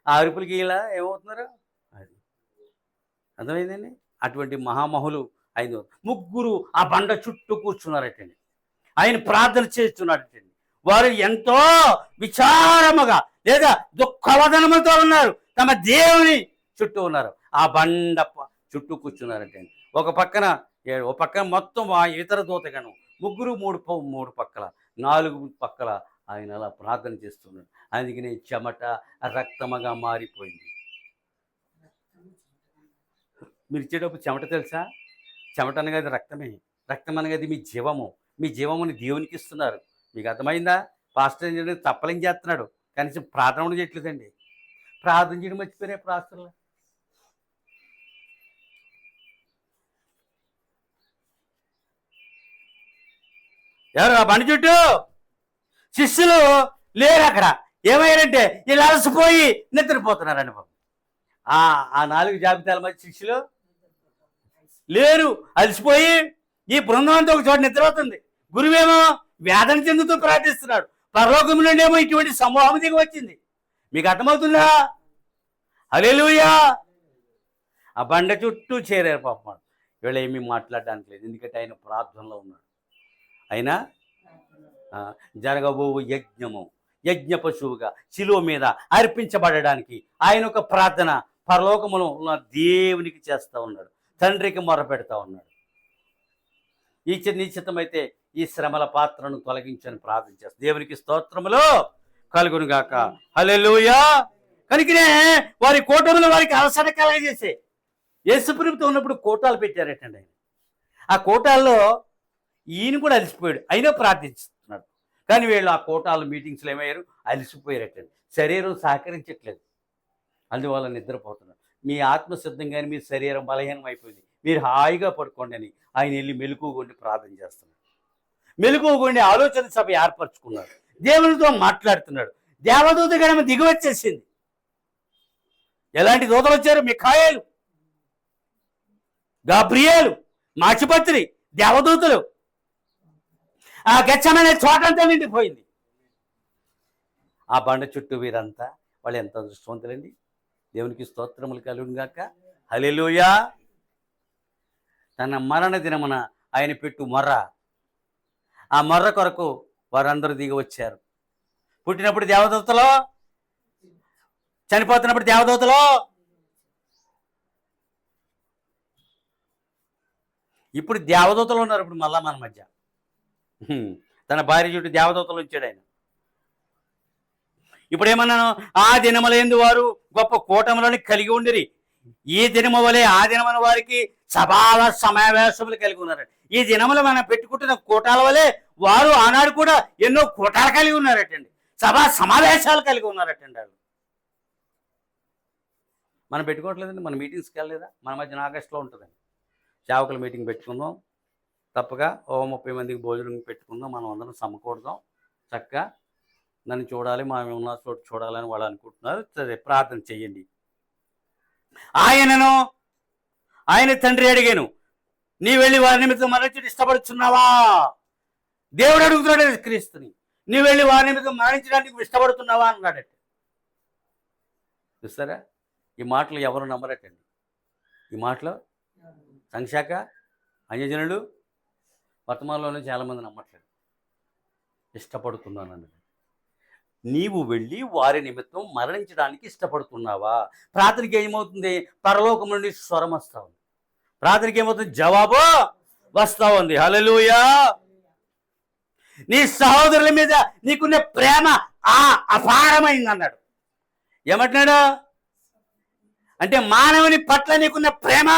ఆ అరుపులకి ఇలా ఏమవుతున్నారు? అది అర్థమైందండి. అటువంటి మహామహులు 5 ముగ్గురు ఆ బండ చుట్టూ కూర్చున్నారటండి. ఆయన ప్రార్థన చేస్తున్నాడటండి. వారు ఎంతో విచారముగా లేదా దుఃఖవదనముతో ఉన్నారు. తమ దేవుని చుట్టూ ఉన్నారు. ఆ బండ చుట్టూ కూర్చున్నారటండి. ఒక పక్కన మొత్తం ఇతర దూతగణం. ముగ్గురు మూడు పక్కల 4 పక్కల ఆయన అలా ప్రార్థన చేస్తున్నాడు. అందుకనే చెమట రక్తముగా మారిపోయింది. మీరు ఇచ్చేటప్పుడు చెమట తెలుసా? చెమట అనగా రక్తమే. రక్తం అనగా మీ జీవము. మీ జీవముని దేవునికి ఇస్తున్నారు. మీకు అర్థమైందా? పాస్టర్ చేయడం తప్పలేం చేస్తున్నాడు, కనీసం ప్రార్థన కూడా చేయట్లేదండి. ప్రార్థన చేయడం మర్చిపోయారే పాస్టర్లు. ఎవరు ఆ బండి చుట్టూ? శిష్యులు లేరు అక్కడ. ఏమయ్యారంటే వీళ్ళు అలసిపోయి నిద్రపోతున్నారండి బాబు. ఆ 4 జాబితాల మధ్య శిష్యులు లేరు, అలసిపోయి. ఈ బృందం అంతా ఒక చోట నిద్రపోతుంది. గురువేమో వేదన చెందుతూ ప్రార్థిస్తున్నాడు. పరలోకం నుండి ఏమో ఇటువంటి సమూహం దిగి వచ్చింది. మీకు అర్థమవుతుందా? హల్లెలూయా. ఆ బండ చుట్టూ చేరారు పాపం. వీళ్ళు ఏమీ మాట్లాడడానికి లేదు, ఎందుకంటే ఆయన ప్రార్థనలో ఉన్నాడు. అయినా జరగబోవు యజ్ఞ పశువుగా శిలువ మీద అర్పించబడడానికి ఆయన ఒక ప్రార్థన పరలోకములో ఉన్న దేవునికి చేస్తూ ఉన్నాడు. తండ్రికి మొరపెడతా ఉన్నాడు. ఈ నిశ్చితమైతే ఈ శ్రమల పాత్రను తొలగించని ప్రార్థన చేస్తాడు. దేవునికి స్తోత్రములు కలుగునుగాక. హల్లెలూయా. కనుకనే వారి కూటములు వారికి అలసట కలగజేసే. యేసుప్రభుతో ఉన్నప్పుడు కూటాలు పెట్టారటండి. ఆయన ఆ కూటాల్లో ఈయన కూడా అలసిపోయాడు, అయినా ప్రార్థిస్తున్నాడు. కానీ వీళ్ళు ఆ కూటాలు మీటింగ్స్లో ఏమయ్యారు? అలసిపోయారటండి. శరీరం సహకరించట్లేదు, అందువల్ల నిద్రపోతున్నారు. మీ ఆత్మసిద్ధంగానే మీ శరీరం బలహీనం అయిపోయింది. మీరు హాయిగా పడుకోండి అని ఆయన వెళ్ళి మెలకువగొండి ప్రార్థన చేస్తున్నాడు. మెలకువగొండి ఆలోచన సభ ఏర్పరచుకున్నాడు. దేవునితో మాట్లాడుతున్నాడు. దేవదూత గణం దిగి వచ్చేసింది. ఎలాంటి దూతలు వచ్చారు? మిఖాయేలు, గాబ్రియేలు, మాచిపత్రి దేవదూతలు. ఆ గెచ్చమనే చోటంతా నిండిపోయింది. ఆ బండ చుట్టూ వీరంతా వాళ్ళు ఎంత అదృష్టవంతులండి. దేవునికి స్తోత్రములు కలుగుగాక. హల్లెలూయా. తన మరణ దినమున ఆయన పెట్టు మొర్ర, ఆ మొర్ర కొరకు వారందరూ దిగి వచ్చారు. పుట్టినప్పుడు దేవదూతలో, చనిపోతున్నప్పుడు దేవదూతలో. ఇప్పుడు దేవదూతలు ఉన్నారు. ఇప్పుడు మళ్ళా మన మధ్య తన భార్య చుట్టూ దేవదూతలు ఉంచాడు ఆయన. ఇప్పుడు ఏమన్నాను? ఆ దినములందు వారు గొప్ప కూటములను కలిగి ఉండిరి. ఈ దినము వలె ఆ దినమున వారికి సభావ సమావేశములు కలిగి ఉన్నారట. ఈ దినములు మనం పెట్టుకుంటున్న కూటాల వలె వారు ఆనాడు కూడా ఎన్నో కూటాలు కలిగి ఉన్నారటండి. సభా సమావేశాలు కలిగి ఉన్నారటండి. వాళ్ళు మనం పెట్టుకోవట్లేదండి. మన మీటింగ్స్కి వెళ్ళలేదా? మన మధ్యన ఆగస్టులో ఉంటుందండి. సేవకుల మీటింగ్ పెట్టుకుందాం, తప్పగా 30 మందికి భోజనం పెట్టుకుందాం. మనం అందరం సమకూడదాం. చక్కగా నన్ను చూడాలి, మనం ఉన్న చోటు చూడాలని వాళ్ళు అనుకుంటున్నారు. సరే, ప్రార్థన చెయ్యండి. ఆయన తండ్రి అడిగాను, నీ వెళ్ళి వారి నిమిత్తం మరణించడం ఇష్టపడుతున్నావా? దేవుడు అడుగుతున్నాడు క్రీస్తుని, నీ వెళ్ళి వారి నిమిత్తం మరణించడానికి ఇష్టపడుతున్నావా అన్నాడట. చూస్తారా? ఈ మాటలు ఎవరు నమ్మరటండి. ఈ మాటలు సంశాఖ అన్యజనులు వర్తమానంలోనే చాలామంది నమ్మట్లేదు. ఇష్టపడుతున్నాను అన్నది. నీవు వెళ్ళి వారి నిమిత్తం మరణించడానికి ఇష్టపడుతున్నావా? ప్రార్థనకి ఏమవుతుంది? పరలోకం నుండి స్వరం వస్తూ ఉంది. ప్రార్థనకి ఏమవుతుంది? జవాబు వస్తూ ఉంది. హల్లెలూయా. నీ సహోదరుల మీద నీకున్న ప్రేమ అపారమైంది అన్నాడు. ఏమంటున్నాడు అంటే మానవుని పట్ల నీకున్న ప్రేమ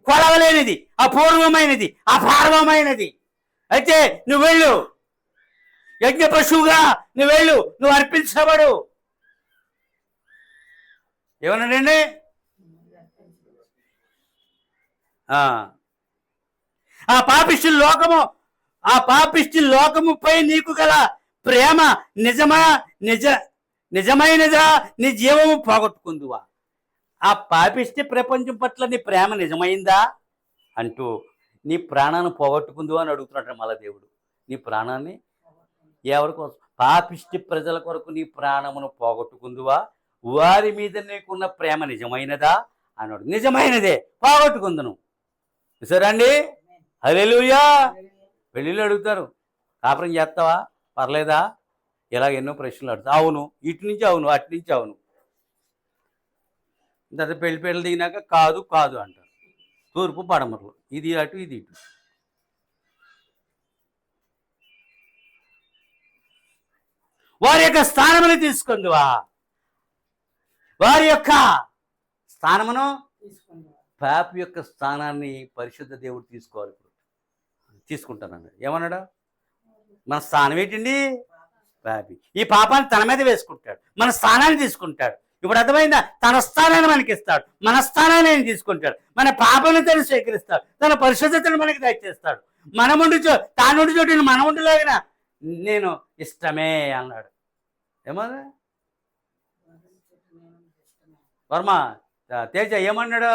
కొలవలేనిది, అపూర్వమైనది, అపారమైనది. అయితే నువ్వు వెళ్ళు. యజ్ఞ పశువుగా నువ్వు వెళ్ళు, నువ్వు అర్పించబడు. ఏమన్నాడండి? ఆ పాపిష్టి లోకముపై నీకు గల ప్రేమ నిజమైనదా? నీ జీవము పోగొట్టుకుందువా? ఆ పాపిష్టి ప్రపంచం పట్ల నీ ప్రేమ నిజమైందా అంటూ నీ ప్రాణాన్ని పోగొట్టుకుందువా అని అడుగుతున్నాడు మళ్ళా దేవుడు. నీ ప్రాణాన్ని ఎవరి కోసం? పాపిష్టి ప్రజల కొరకు నీ ప్రాణమును పోగొట్టుకుందువా? వారి మీద నీకున్న ప్రేమ నిజమైనదా అన్నాడు. నిజమైనదే, పోగొట్టుకుందును. సరే అండి, హల్లెలూయా. పెళ్ళిళ్ళు అడుగుతారు, కాపురం చేస్తావా, పర్లేదా, ఇలాగ ఎన్నో ప్రశ్నలు అడుగుతారు. అవును, ఇటు నుంచి అవును, అటు నుంచి అవును. తర్వాత పెళ్ళిళ్ళు దిగినాక కాదు కాదు అంటారు. తూర్పు పడమరలు, ఇది అటు ఇది ఇటు. వారి యొక్క స్థానమును తీసుకుందువా? వారి యొక్క స్థానమును, పాపి యొక్క స్థానాన్ని పరిశుద్ధ దేవుడు తీసుకోవాలి. ఇప్పుడు తీసుకుంటానన్నాడు. ఏమన్నాడు? మన స్థానం ఏంటండి? పాపి. ఈ పాపాన్ని తన మీద వేసుకుంటాడు, మన స్థానాన్ని తీసుకుంటాడు. ఇప్పుడు అర్థమైందా? తన స్థానాన్ని మనకి ఇస్తాడు, మన స్థానాన్ని ఆయన తీసుకుంటాడు. మన పాపాలను తను స్వీకరిస్తాడు, తన పరిశుద్ధతను మనకి దయచేస్తాడు. తానుండి చోటు మన ఉండిలాగిన నేను ఇష్టమే అన్నాడు. ఏమన్నా వర్మ తేజ ఏమన్నాడు?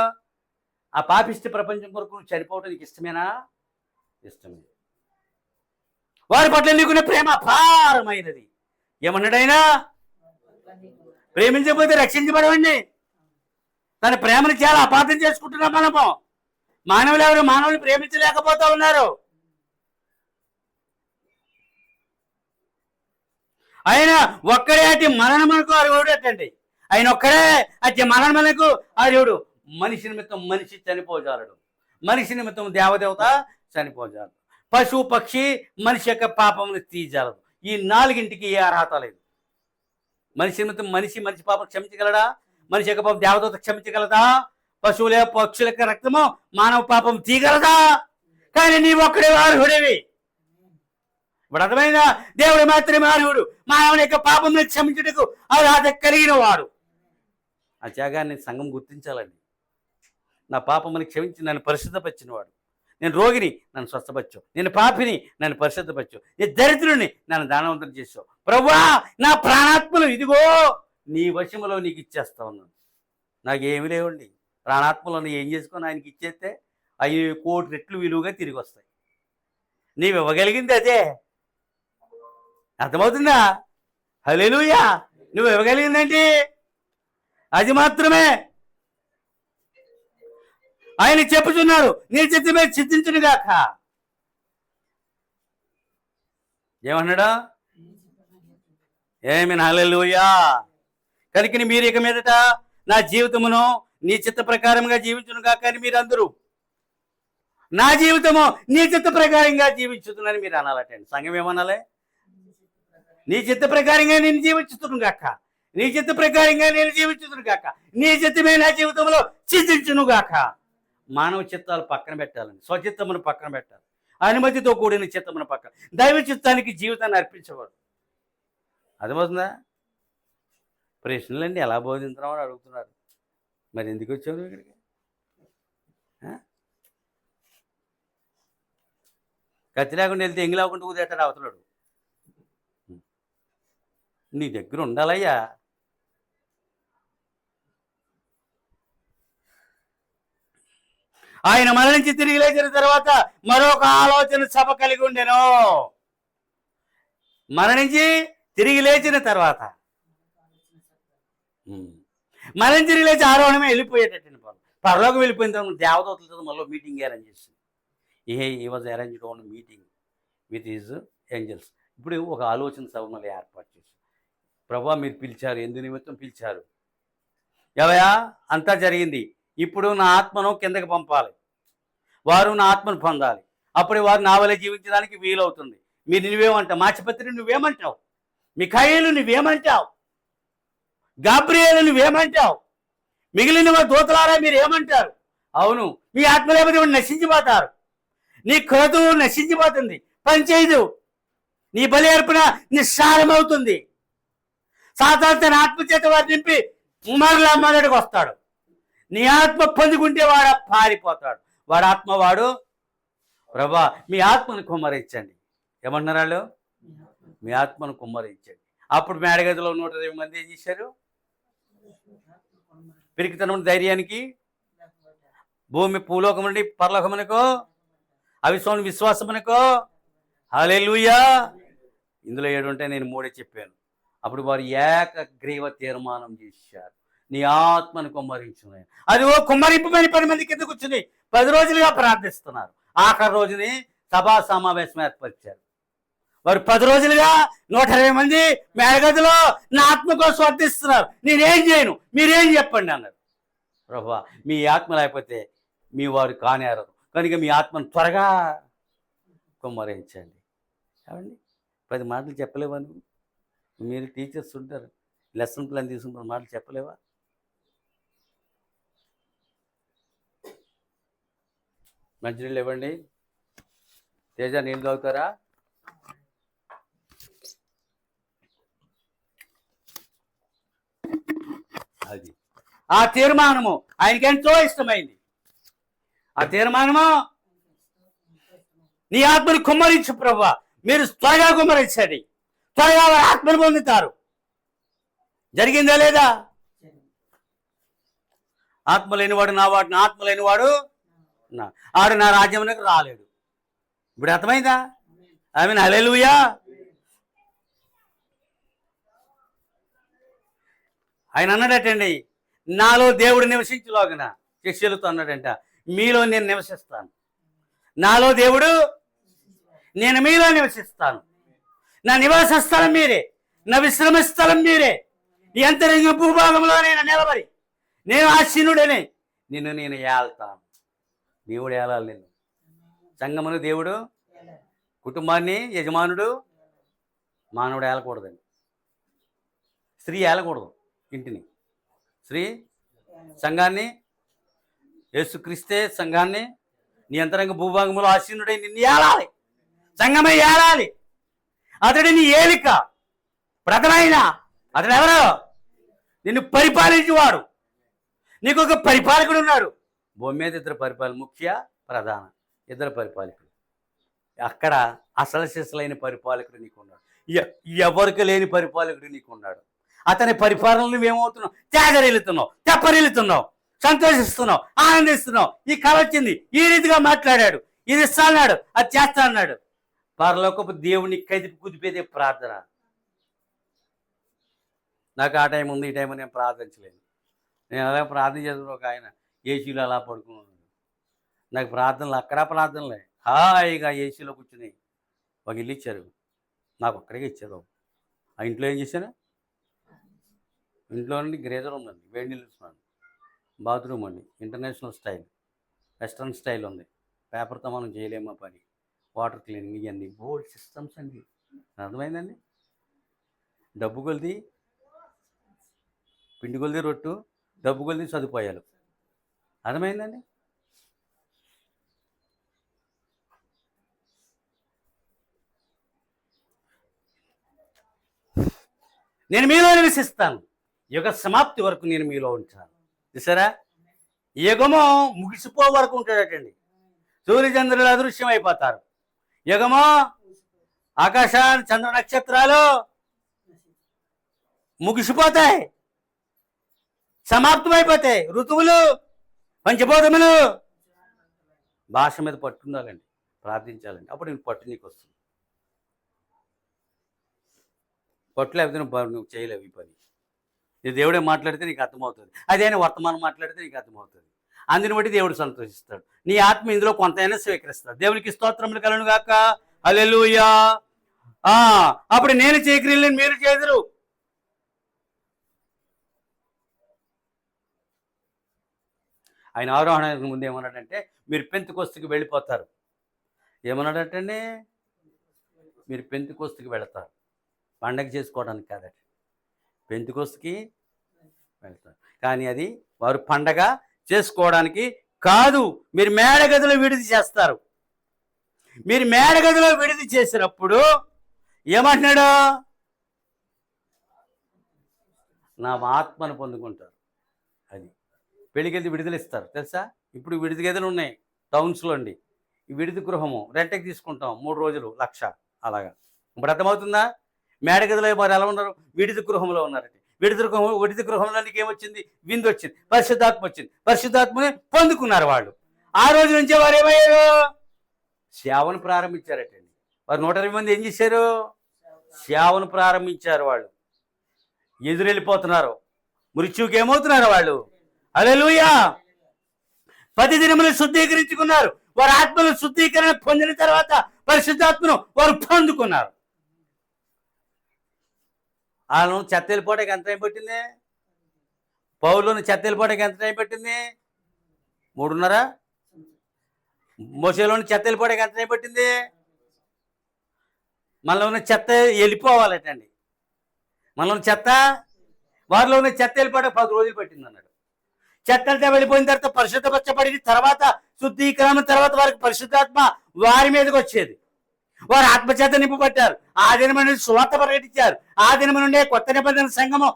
ఆ పాపిష్టి ప్రపంచం కొరకు నువ్వు చనిపోవటం నీకు ఇష్టమేనా? ఇష్టమే. వారి పట్ల నీకున్న ప్రేమ అపారమైనది. ఏమన్నాడు ఆయన? ప్రేమించకపోతే రక్షించబడవండి. తన ప్రేమను చాలా అపార్థం చేసుకుంటున్నాం మనము. మానవులు ప్రేమించలేకపోతా ఉన్నారు. ఆయన ఒక్కడే అతి మరణమునకు అర్హుడు అటండి. ఆయన ఒక్కడే అతి మరణమునకు అర్హుడు. మనిషి నిమిత్తం మనిషి చనిపోజాలడు, మనిషి నిమిత్తం దేవదేవత చనిపోజాలడు, పశువు పక్షి మనిషి యొక్క పాపమును తీయజాలదు. ఈ నాలుగింటికి ఏ అర్హత లేదు. మనిషి నిమిత్తం మనిషి పాపం క్షమించగలడా? మనిషి యొక్క పాపం దేవదేవత క్షమించగలదా? పశువుల పక్షుల యొక్క రక్తము మానవ పాపం తీయగలదా? కానీ నీవు ఒక్కడే అర్హుడివి. ఇప్పుడు అర్థమైందా? దేవుడు మాత్రమే అర్హుడు, మానవుని యొక్క పాపం క్షమించుటకు అర్హత కలిగిన వాడు. ఆ త్యాగాన్ని సంఘం గుర్తించాలండి. నా పాపముని క్షమించి నన్ను పరిశుద్ధపరిచినవాడు. నేను రోగిని, నన్ను స్వస్థపరచు. నేను పాపిని, నన్ను పరిశుద్ధపరచు. నేను దరిద్రుని, నన్ను దానవంతం చేసావు. ప్రభువా, నా ప్రాణాత్మలు ఇదిగో నీ వశములో నీకు ఇచ్చేస్తా ఉన్నాను. నాకేమి లేవండి. ప్రాణాత్మలను ఏం చేసుకొని ఆయనకి ఇచ్చేస్తే 5 కోట్ల రెట్లు విలువగా తిరిగి వస్తాయి. నీవు ఇవ్వగలిగింది అదే. అర్థమవుతుందా? హల్లెలూయా. నువ్వు ఇవ్వగలిగిందండి అది మాత్రమే. ఆయన చెప్పుచున్నారు, నీ చిత్తమే చిత్తించును గాక. ఏమన్నాడా? ఏమి హల్లెలూయా. కనుక మీరు ఇక మీదట నా జీవితమును నీ చిత్త ప్రకారంగా జీవించును గాక అని మీరు అందరూ. నా జీవితము నీ చిత్త ప్రకారంగా జీవించుతుందని మీరు అనాలటండి. సంఘం ఏమనాలి? నీ చిత్త ప్రకారంగా నేను జీవించుతును గాక, నీ చిత్త ప్రకారంగా నేను జీవించుతును గాక, నీ చిత్తమే నా జీవితంలో చింతించును గాక. మానవ చిత్తాలు పక్కన పెట్టాలండి, స్వచిత్తమును పక్కన పెట్టాలి, అనుమతితో కూడిన చిత్తమును పక్కన. దైవ చిత్తానికి జీవితాన్ని అర్పించవాడు. అర్థమవుతుందా? ప్రశ్నలండి ఎలా బోధించున్నామని అడుగుతున్నారు. మరి ఎందుకు వచ్చావు నువ్వు ఇక్కడికి? కత్తి లేకుండా వెళ్తే ఎంగి లేకుండా ఊదేటాడు అవతలాడు. నీ దగ్గర ఉండాలయ్యా. ఆయన మరణించి తిరిగి లేచిన తర్వాత మరొక ఆలోచన సభ కలిగి ఉండెను. మరణించి తిరిగి లేచిన తర్వాత మరణించి లేచి ఆరోహణమే వెళ్ళిపోయేటట్టు పరలోకం వెళ్ళిపోయిన తర్వాత దేవదూతలతో మళ్ళీ మీటింగ్ అరేంజ్ చేసింది. ఈ was arranged on meeting with his angels. ఇప్పుడు ఒక ఆలోచన సభ మళ్ళీ ఏర్పాటు చేసి, ప్రభువా మీరు పిలిచారు, ఎందు నిమిత్తం పిలిచారు? ఎవయా అంతా జరిగింది, ఇప్పుడు నా ఆత్మను కిందకి పంపాలి, వారు నా ఆత్మను పొందాలి, అప్పుడు వారు నా వలె జీవించడానికి వీలవుతుంది. మీరు నువ్వేమంటావు? మాచిపత్రి నువ్వేమంటావు? మిఖాయేలు నువ్వేమంటావు? గాబ్రియేలు నువ్వేమంటావు? మిగిలిన దూతలారా మీరు ఏమంటారు? అవును, మీ ఆత్మ లేకపోతే నశించిపోతారు, నీ క్రతువు నశించిపోతుంది, పనిచేయదు, నీ బలి అర్పణ నిస్సారమవుతుంది. సాతాను తన ఆత్మ చేత వారు నింపి మరలా మొదటికి వస్తాడు. నీ ఆత్మ పొందుకుంటే వాడు పారిపోతాడు. వాడు ఆత్మ వాడు ప్రభా మీ ఆత్మను కుమ్మరించండి. ఏమంటున్నారు వాళ్ళు? మీ ఆత్మను కుమ్మరించండి. అప్పుడు మేడగదిలో 120 మంది ఏం చేశారు? పిరికితనం ధైర్యానికి భూమి భూలోకం నుండి పరలోకమునకో అవిశ్వాసం విశ్వాసమునకో హల్లెలూయా. ఇందులో 7 ఉంటే నేను 3 చెప్పాను. అప్పుడు వారు ఏకగ్రీవ తీర్మానం చేశారు, నీ ఆత్మను కుమ్మరించున్నాయి. అది కుమ్మరింపమని 10 మంది కింద కూర్చుని 10 రోజులుగా ప్రార్థిస్తున్నారు. ఆఖరి రోజుని సభా సమావేశం ఏర్పరిచారు. వారు 10 రోజులుగా 120 మంది మేడగదిలో నా ఆత్మ కోసం అర్థిస్తున్నారు. నేనేం చేయను, మీరేం చెప్పండి అన్నారు. ప్రభువా మీ ఆత్మ లేకపోతే మీ వారు కానేరదు కనుక మీ ఆత్మను త్వరగా కుమ్మరించండి. ఏమండి 10 మాటలు చెప్పలేవా నువ్వు? మీరు టీచర్స్ ఉంటారు, లెసన్ ప్లాన్ తీసుకుంటారు, మాటలు చెప్పలేవా? మంచినీళ్ళు ఇవ్వండి. తేజ నీళ్ళు తాగుతారా? అది ఆ తీర్మానము ఆయనకి ఎంతో ఇష్టమైంది. ఆ తీర్మానము నీ ఆత్మను కుమ్మరించు ప్రభువా, మీరు త్వరగా కుమ్మరించండి, త్వరగా వారి ఆత్మను పొందుతారు. జరిగిందా లేదా? ఆత్మ లేనివాడు నా వాడు, నా ఆత్మ లేనివాడు ఆడు నా రాజ్యంలోకి రాలేడు. ఇప్పుడు అర్థమైందా? ఆమేన్ హల్లెలూయా. ఆయన అన్నాడటండి, నాలో దేవుడు నివసించులాగున శిష్యులతో అన్నాడంట, మీలో నేను నివసిస్తాను. నాలో దేవుడు, నేను మీలో నివసిస్తాను. నా నివాస స్థలం మీరే, నా విశ్రమ స్థలం మీరే. ఈ అంతరంగ భూభాగంలో నేను నిలబడి నేను ఆశీనుడని నిన్ను నేను ఏళ్తాను. దేవుడు ఏలాలి నిన్ను. సంగమును దేవుడు కుటుంబాన్ని యజమానుడు మానవుడు ఏలకూడదండి. స్త్రీ ఏలకూడదు ఇంటిని. స్త్రీ సంఘాన్ని, యేసుక్రీస్తే సంఘాన్ని నీ అంతరంగ భూభాగంలో ఆశీనుడై నిన్ను ఏలాలి. సంఘమై ఏలాలి. అతడి నీ ఏలిక. ప్రధానైనా అతడు ఎవరో? నిన్ను పరిపాలించేవాడు. నీకు ఒక పరిపాలకుడు ఉన్నాడు. భూమి మీద 2 పరిపాలకులు, ముఖ్య ప్రధాన 2 పరిపాలకులు. అక్కడ అసలు సిసలైన పరిపాలకుడు నీకున్నాడు. ఎవరికి లేని పరిపాలకుడు నీకున్నాడు. అతని పరిపాలనలు నువ్వేమవుతున్నావు? తేగరిల్లుతున్నావు, తెప్పరిల్లుతున్నావు, సంతోషిస్తున్నావు, ఆనందిస్తున్నావు. ఈ కళ వచ్చింది, ఈ రీతిగా మాట్లాడాడు, ఇది ఇస్తా అన్నాడు, అది చేస్తా అన్నాడు. పరలోకపు దేవుని కదిపి కుదిపేదే ప్రార్థన. నాకు ఆ టైం ఉంది, ఈ టైం నేను ప్రార్థించలేను. నేను అలా ప్రార్థన చేసిన ఒక ఆయన ఏసీలో అలా పడుకున్నాను. నాకు ప్రార్థనలు అక్కడ ప్రార్థనలే. హాయిగా ఏసీలో కూర్చుని ఒక ఇల్లు ఇచ్చారు, నాకు ఒక్కడికే ఇచ్చారు. ఆ ఇంట్లో ఏం చేశాను? ఇంట్లో నుండి గ్రేజర్ ఉందండి, వేడి నీళ్ళు ఇస్తున్నాను. బాత్రూమ్ అండి, ఇంటర్నేషనల్ స్టైల్, వెస్ట్రన్ స్టైల్ ఉంది. పేపర్తో మనం చేయలేమా పని. వాటర్ క్లీనింగ్, ఇవన్నీ బోల్డ్ సిస్టమ్స్ అండి. అర్థమైందండి? డబ్బు కొలిది పిండి కొలిది రొట్టు, డబ్బు కొలిది సదుపాయాలు. అర్థమైందండి? నేను మీలో నివసిస్తాను, యుగ సమాప్తి వరకు నేను మీలో ఉంటాను. చూసారా? యుగము ముగిసిపో వరకు ఉంటాడటండి. సూర్యచంద్రులు అదృశ్యం అయిపోతారు. యుగము ఆకాశాన్ని చంద్ర నక్షత్రాలు ముగిసిపోతాయి, సమాప్తమైపోతాయి. ఋతువులు, పంచభూతములు. భాష మీద పట్టుండాలండి, ప్రార్థించాలండి. అప్పుడు నేను పట్టు నీకు వస్తుంది. పట్టు లేకపోతే నువ్వు చేయలేవు ఈ పని. నీ దేవుడే మాట్లాడితే నీకు అర్థమవుతుంది, అదే వర్తమానం మాట్లాడితే నీకు అర్థమవుతుంది. అందుని బట్టి దేవుడు సంతోషిస్తాడు. నీ ఆత్మ ఇందులో కొంతైనా స్వీకరిస్తాడు. దేవునికి స్తోత్రములు కలుగును గాక. హల్లెలూయా. అప్పుడు నేను చేయక్రియలను మీరు చేదురు. ఆయన ఆరోహణకు ముందు ఏమన్నాడంటే, మీరు పెంతెకొస్తుకి వెళ్ళిపోతారు. ఏమన్నాడటండి? మీరు పెంతెకొస్తుకి వెళతారు, పండగ చేసుకోవడానికి కాదట, పెంతెకొస్తుకి వెళ్తారు. కానీ అది వారు పండగ చేసుకోవడానికి కాదు. మీరు మేడగదిలో విడిది చేస్తారు. మీరు మేడగదిలో విడిది చేసినప్పుడు ఏమంటున్నాడు? నా ఆత్మను పొందుకుంటారు. అది పెళ్ళికెళ్తే విడుదల ఇస్తారు తెలుసా? ఇప్పుడు విడిది గదులు ఉన్నాయి టౌన్స్లో అండి. ఈ విడిది గృహము రెంట్కి తీసుకుంటాం 3 రోజులు 1,00,000 అలాగా. ఇప్పుడు అర్థమవుతుందా? మేడగదిలో మరి ఎలా ఉన్నారు? విడిది గృహంలో ఉన్నారండి. విడిది గృహంలోనికి ఏమొచ్చింది? విందు వచ్చింది, పరిశుద్ధాత్మ వచ్చింది. పరిశుద్ధాత్మని పొందుకున్నారు వాళ్ళు. ఆ రోజు నుంచే వారు ఏమయ్యారు? సేవను ప్రారంభించారటండి. వారు 120 మంది ఏం చేశారు? సేవను ప్రారంభించారు. వాళ్ళు ఎదురెళ్ళిపోతున్నారు. మృత్యువుకి ఏమవుతున్నారు వాళ్ళు? హల్లెలూయా! 10 దినములు శుద్ధీకరించుకున్నారు. వారి ఆత్మను శుద్ధీకరణ పొందిన తర్వాత పరిశుద్ధాత్మను వారు పొందుకున్నారు. వాళ్ళను చెత్త వెళ్ళిపోవడానికి ఎంత టైం పట్టింది? పౌలును చెత్త వెళ్ళిపోవడానికి ఎంత టైం పట్టింది? 3.5. మోసేలోని చెత్త వెళ్ళిపోవడానికి ఎంత టైం పట్టింది? మనలో ఉన్న చెత్త వెళ్ళిపోవాలటండి. మనలో ఉన్న చెత్త, వారిలో ఉన్న చెత్త వెళ్ళిపోవడానికి 10 రోజులు పట్టింది అన్నాడు. చెత్త అంతా వెళ్ళిపోయిన తర్వాత పరిశుద్ధపరచబడిన తర్వాత శుద్ధీకరణ తర్వాత వారికి పరిశుద్ధాత్మ వారి మీదకి వచ్చేది. వారు ఆత్మచేత నింపబడ్డారు. ఆ దినం నుండి సువార్త ప్రకటించారు. ఆ దినం నుండే కొత్త నిబంధన సంఘము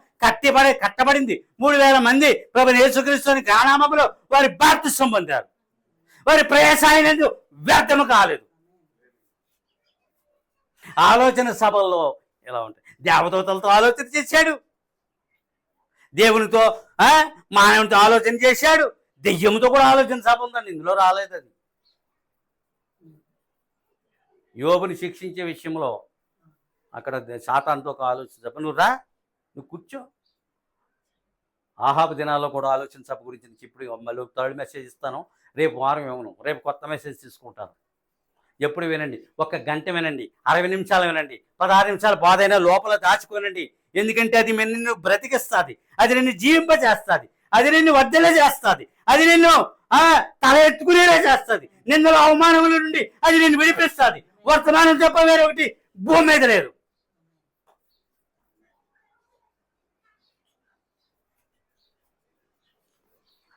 కట్టబడింది. 3,000 మంది ప్రభువైన యేసుక్రీస్తుని నామములో వారి బాప్తిసం పొందారు. వారి ప్రయాసమైనందు వ్యర్థము కాలేదు. ఆలోచన సభల్లో ఎలా ఉంటాయి? దేవదూతలతో ఆలోచన చేశాడు, దేవునితో మానవునితో ఆలోచన చేశాడు, దెయ్యంతో కూడా ఆలోచన సభ ఉందండి. ఇందులో రాలేదు అది. యోబుని శిక్షించే విషయంలో అక్కడ సాతానుతో ఒక ఆలోచన సభ. నువ్వు రా, నువ్వు కూర్చో. ఆహాబు దినాల్లో కూడా ఆలోచన సభ గురించి ఇప్పుడు మళ్ళీ థర్డ్ మెసేజ్ ఇస్తాను. రేపు వారం ఇవ్వను, రేపు కొత్త మెసేజ్ తీసుకుంటాను. ఎప్పుడు వినండి, 1 గంట వినండి, 60 నిమిషాలు వినండి, 16 నిమిషాలు బాధైనా లోపల దాచుకోనండి. ఎందుకంటే అది నిన్ను బ్రతికిస్తుంది, అది నిన్ను జీవింపజేస్తుంది, అది నిన్ను వర్ధల చేస్తుంది, అది నిన్ను తల ఎత్తుకునేలా చేస్తుంది. నిన్నుల అవమానముల నుండి అది నిన్ను విడిపిస్తుంది. వర్తమానం తప్ప వేరే ఒకటి భూమి మీద లేదు.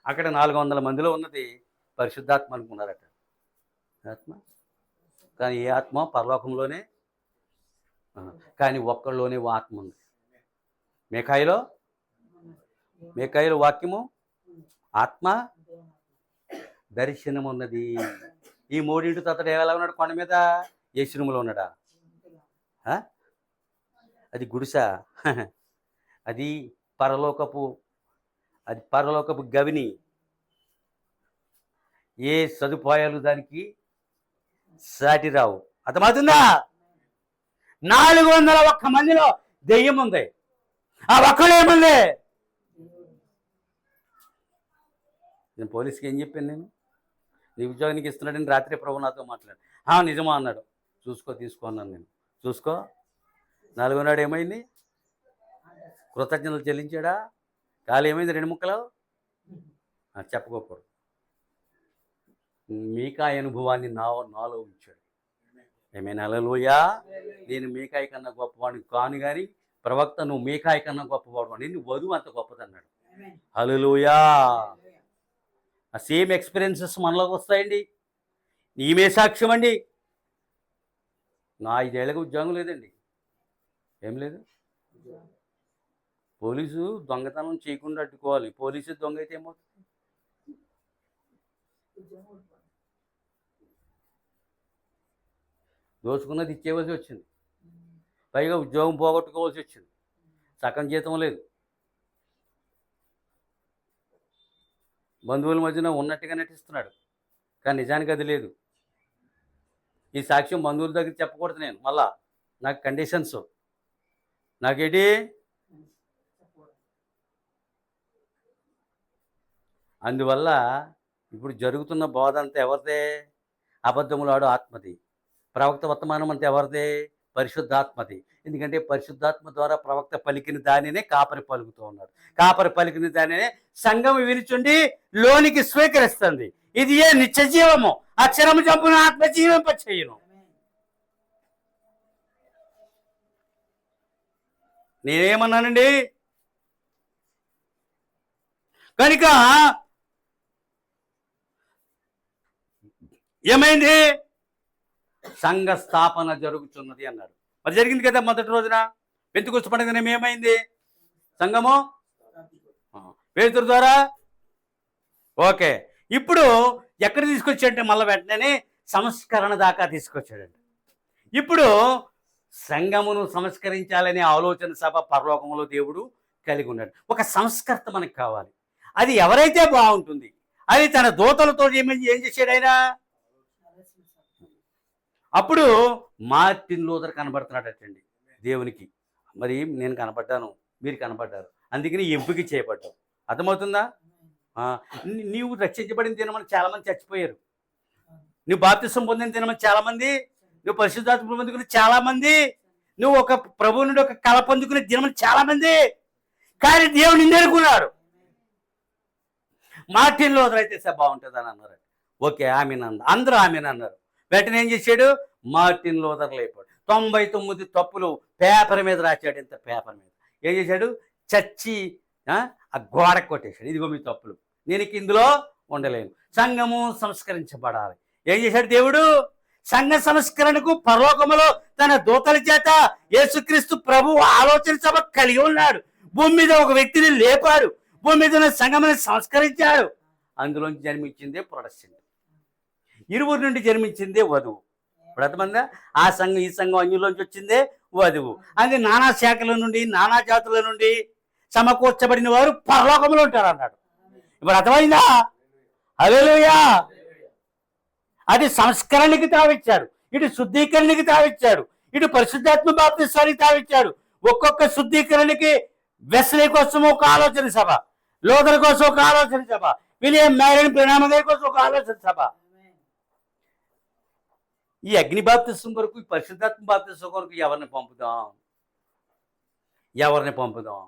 అక్కడ 400 మందిలో ఉన్నది పరిశుద్ధాత్మ అనుకున్నారట. ఆత్మ కానీ ఏ ఆత్మ? పరలోకంలోనే, కానీ ఒక్కళ్ళలోనే ఆత్మ ఉంది. మేకాయిలో వాక్యము, ఆత్మ, దర్శనం ఉన్నది. ఈ 3 తతడు ఎలా ఉన్నాడు? కొండ మీద యెషూరుములో ఉన్నాడా? అది గుడిస, అది పరలోకపు గవిని. ఏ సదుపాయాలు దానికి సాటి రావు. అర్థమవుతుందా? 401 మందిలో దెయ్యం ఉంది. ఆ ఒక్కడు ఏముంది? నేను పోలీస్కి ఏం చెప్పాను? నేను నీ ఉద్యోగానికి ఇస్తున్నాడని రాత్రి ప్రభు నాతో మాట్లాడు. నిజమా అన్నాడు. తీసుకో అన్నాను. నేను చూసుకో. 4వ నాడు ఏమైంది? కృతజ్ఞతలు చెల్లించాడా? కాలు ఏమైంది? 2 ముక్కలు చెప్పుకోకూడదు. మీకాయ అనుభవాన్ని నాలో ఉంచాడు. ఏమైనా హల్లెలూయా. నేను మీకాయ కన్నా గొప్పవాడిని కాను, కానీ ప్రవక్త నువ్వు మీకాయ కన్నా గొప్పవాడు అని. నువ్వు వధువు అంత గొప్పదన్నాడు. హల్లెలూయా. ఆ సేమ్ ఎక్స్పీరియన్సెస్ మనలోకి వస్తాయండి. ఈమె సాక్ష్యం అండి. నా 5 ఏళ్ళకి ఉద్యోగం లేదండి. ఏం లేదు. పోలీసు దొంగతనం చేయకుండా అడ్డుకోవాలి. పోలీసు దొంగ అయితే ఏమవుతుంది? దోచుకున్నది ఇచ్చేవలసి వచ్చింది. పైగా ఉద్యోగం పోగొట్టుకోవాల్సి వచ్చింది. సగం జీతం లేదు. బంధువుల మధ్యన ఉన్నట్టుగా నటిస్తున్నాడు, కానీ నిజానికి అది లేదు. ఈ సాక్ష్యం బంధువుల దగ్గర చెప్పకూడదు. నేను మళ్ళా నాకు కండిషన్స్, నాకేంటి? అందువల్ల ఇప్పుడు జరుగుతున్న బోధ అంతా ఎవరిదే? అబద్ధములాడు ఆత్మది. ప్రవక్త వర్తమానం అంతా ఎవరిదే? పరిశుద్ధాత్మది. ఎందుకంటే పరిశుద్ధాత్మ ద్వారా ప్రవక్త పలికిన దానినే కాపరి పలుకుతూ ఉన్నాడు. కాపరి పలికిన దానినే సంఘం వినిచుండి లోనికి స్వీకరిస్తుంది. ఇది ఏ నిత్య జీవము, అక్షరము చంపున ఆత్మ జీవింప చేయును. నేనేమన్నానండి? కనుక ఏమైంది? సంఘ స్థాపన జరుగుతున్నది అన్నాడు. మరి జరిగింది కదా మొదటి రోజున. పెంతెకొస్తు పండుగ ఏమైంది? సంఘము పేతురు ద్వారా. ఓకే, ఇప్పుడు ఎక్కడ తీసుకొచ్చాడంటే మళ్ళీ వెంటనే సంస్కరణ దాకా తీసుకొచ్చాడండి. ఇప్పుడు సంఘమును సంస్కరించాలనే ఆలోచన సభ పరలోకంలో దేవుడు కలిగి ఉన్నాడు. ఒక సంస్కర్త మనకు కావాలి. అది ఎవరైతే బాగుంటుంది. అది తన దూతలతో ఏం చేశాడు ఆయన? అప్పుడు మార్టిన్ లూథర్ కనబడుతున్నాడటండి దేవునికి. మరి నేను కనపడ్డాను, మీరు కనపడ్డారు, అందుకని ఎంపిక చేయబడ్డావు. అర్థమవుతుందా? నీవు రక్షించబడిన దినమని చాలామంది చచ్చిపోయారు. నువ్వు బాప్తిసం పొందిన దినమని చాలామంది, నువ్వు పరిశుద్ధాత్మ పొందుకుని చాలామంది, నువ్వు ఒక ప్రభువు నుండి ఒక కళ పొందుకునే దినమని చాలామంది. కానీ దేవుడు నిన్ను ఎన్నుకున్నాడు. మార్టిన్ లూథర్ అయితే బాగుంటుంది అని అన్నారు. ఓకే, ఆమెను అన్నారు, అందరూ ఆమెను అన్నారు. వెంటనే ఏం చేశాడు? మార్టిన్ లూథర్ లేపాడు. 99 తప్పులు పేపర్ మీద రాశాడు. ఇంత పేపర్ మీద ఏం చేశాడు? చచ్చి ఆ గోడ కొట్టేశాడు. ఇదిగో మీ తప్పులు, నేను ఇందులో ఉండలేను. సంఘము సంస్కరించబడాలి. ఏం చేశాడు దేవుడు? సంఘ సంస్కరణకు పరలోకములో తన దూతల చేత యేసుక్రీస్తు ప్రభువు ఆలోచన సభ కలిగి ఉన్నాడు. భూమి మీద ఒక వ్యక్తిని లేపాడు. భూమి మీద ఉన్న సంఘమును సంస్కరించాడు. అందులోంచి జన్మించిందే ప్రొడక్షన్. ఇరువురు నుండి జన్మించిందే వధువు. ఇప్పుడు ఎంతమంది? ఆ సంఘం ఈ సంఘం అన్యులోంచి వచ్చిందే వధువు. అది నానా శాఖల నుండి నానా జాతుల నుండి సమకూర్చబడిన వారు పరలోకంలో ఉంటారు అన్నాడు. ఇప్పుడు అర్థమైందా? హల్లెలూయా. అది సంస్కరణకి తావిచ్చాడు, ఇటు శుద్ధీకరణకి తావిచ్చాడు, ఇటు పరిశుద్ధాత్మ బాప్తిసానికి తావిచ్చాడు. ఒక్కొక్క శుద్ధీకరణకి వెస్లీ కోసం ఒక ఆలోచన సభ, లూథర్ కోసం ఒక ఆలోచన సభ, విలియం మ్యారియన్ ప్రణామగారి కోసం ఒక ఆలోచన సభ. ఈ అగ్ని బాప్తిసం కొరకు, ఈ పరిశుద్ధాత్మ బాప్తిసం కొరకు ఎవరిని పంపుదాం? ఎవరిని పంపుదాం?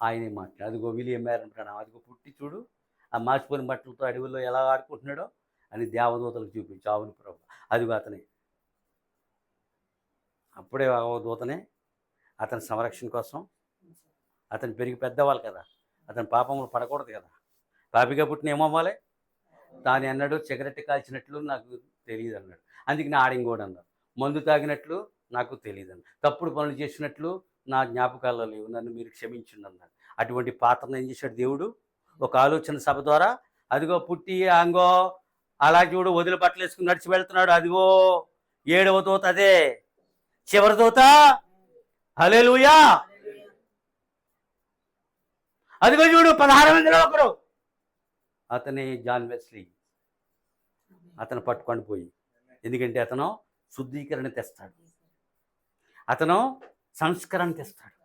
ఆయనే మాట్లాడు. అదిగో విలియం మ్యారియన్ ప్రణామం, అదిగో పుట్టి చూడు ఆ మాసిపోయిన బట్టలతో అడవుల్లో ఎలా ఆడుకుంటున్నాడో అని దేవదూతలకు చూపించు. అవును ప్రభు, అదిగో అతనే. అప్పుడే దూతనే అతని సంరక్షణ కోసం. అతను పెరిగి పెద్దవాళ్ళు కదా, అతని పాపములు పడకూడదు కదా. పాపిగా పుట్టిన ఏమవ్వాలి? తాను అన్నాడు, సిగరెట్ కాల్చినట్లు నాకు తెలియదు అన్నాడు, అందుకని ఆడింగోడు అన్నాడు. మందు తాగినట్లు నాకు తెలియదు అన్నాడు. తప్పుడు పనులు చేసినట్లు నా జ్ఞాపకాల్లో లేవు, నన్ను మీరు క్షమించండి అన్నాడు. అటువంటి పాత్రను ఏం చేశాడు దేవుడు? ఒక ఆలోచన సభ ద్వారా. అదిగో పుట్టి అంగో అలా చూడు వదిలి బట్టలు వేసుకుని నడిచి వెళ్తున్నాడు. అదిగో 7వ దూత, అదే చివరి దూత. హల్లెలూయా. అదిగో చూడు 16 మందిలో ఒకరు, అతనే జాన్ వెస్లీ. అతను పట్టుకొని పోయి, ఎందుకంటే అతను శుద్ధీకరణ తెస్తాడు, అతను సంస్కరణ తెస్తాడు,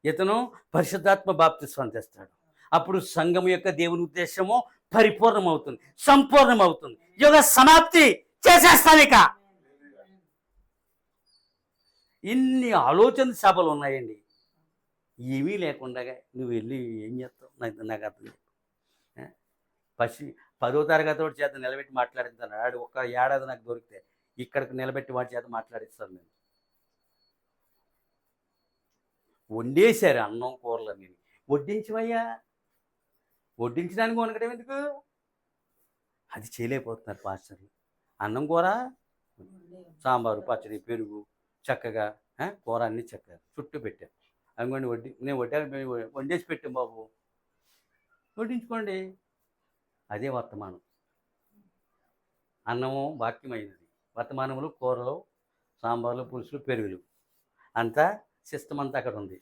ఇతను పరిశుద్ధాత్మ బాప్తిస్వాన్ని తెస్తాడు. అప్పుడు సంఘం యొక్క దేవుని ఉద్దేశము పరిపూర్ణమవుతుంది, సంపూర్ణమవుతుంది. యుగ సమాప్తి చేసేస్తాను. ఇక ఇన్ని ఆలోచన సభలు ఉన్నాయండి. ఏమీ లేకుండా నువ్వు వెళ్ళి ఏం చేస్తావు? నాకు అర్థం లేదు. 10వ తరగతి వాడి చేత నిలబెట్టి మాట్లాడిస్తాను. ఆడు ఒక ఏడాది నాకు దొరికితే ఇక్కడికి నిలబెట్టి వాడి చేత మాట్లాడిస్తాను. నేను వండేశారు అన్నం కూరలు, నేను వడ్డించవయ్యా. వడ్డించడానికి వనకడం ఎందుకు? అది చేయలేకపోతున్నారు పాస్టర్లు. అన్నం కూర, సాంబారు, పచ్చడి, పెరుగు చక్కగా, కూర అన్నీ చక్కగా చుట్టూ పెట్టారు. అనుకోండి నేను వండేసి పెట్టాను బాబు, వడ్డించుకోండి. అదే వర్తమానం. అన్నము వాక్యమైనది, వర్తమానములు కూరలు, సాంబార్లు, పులుసులు, పెరుగులు, అంతా సిస్టమ్ అంతా అక్కడ ఉంది.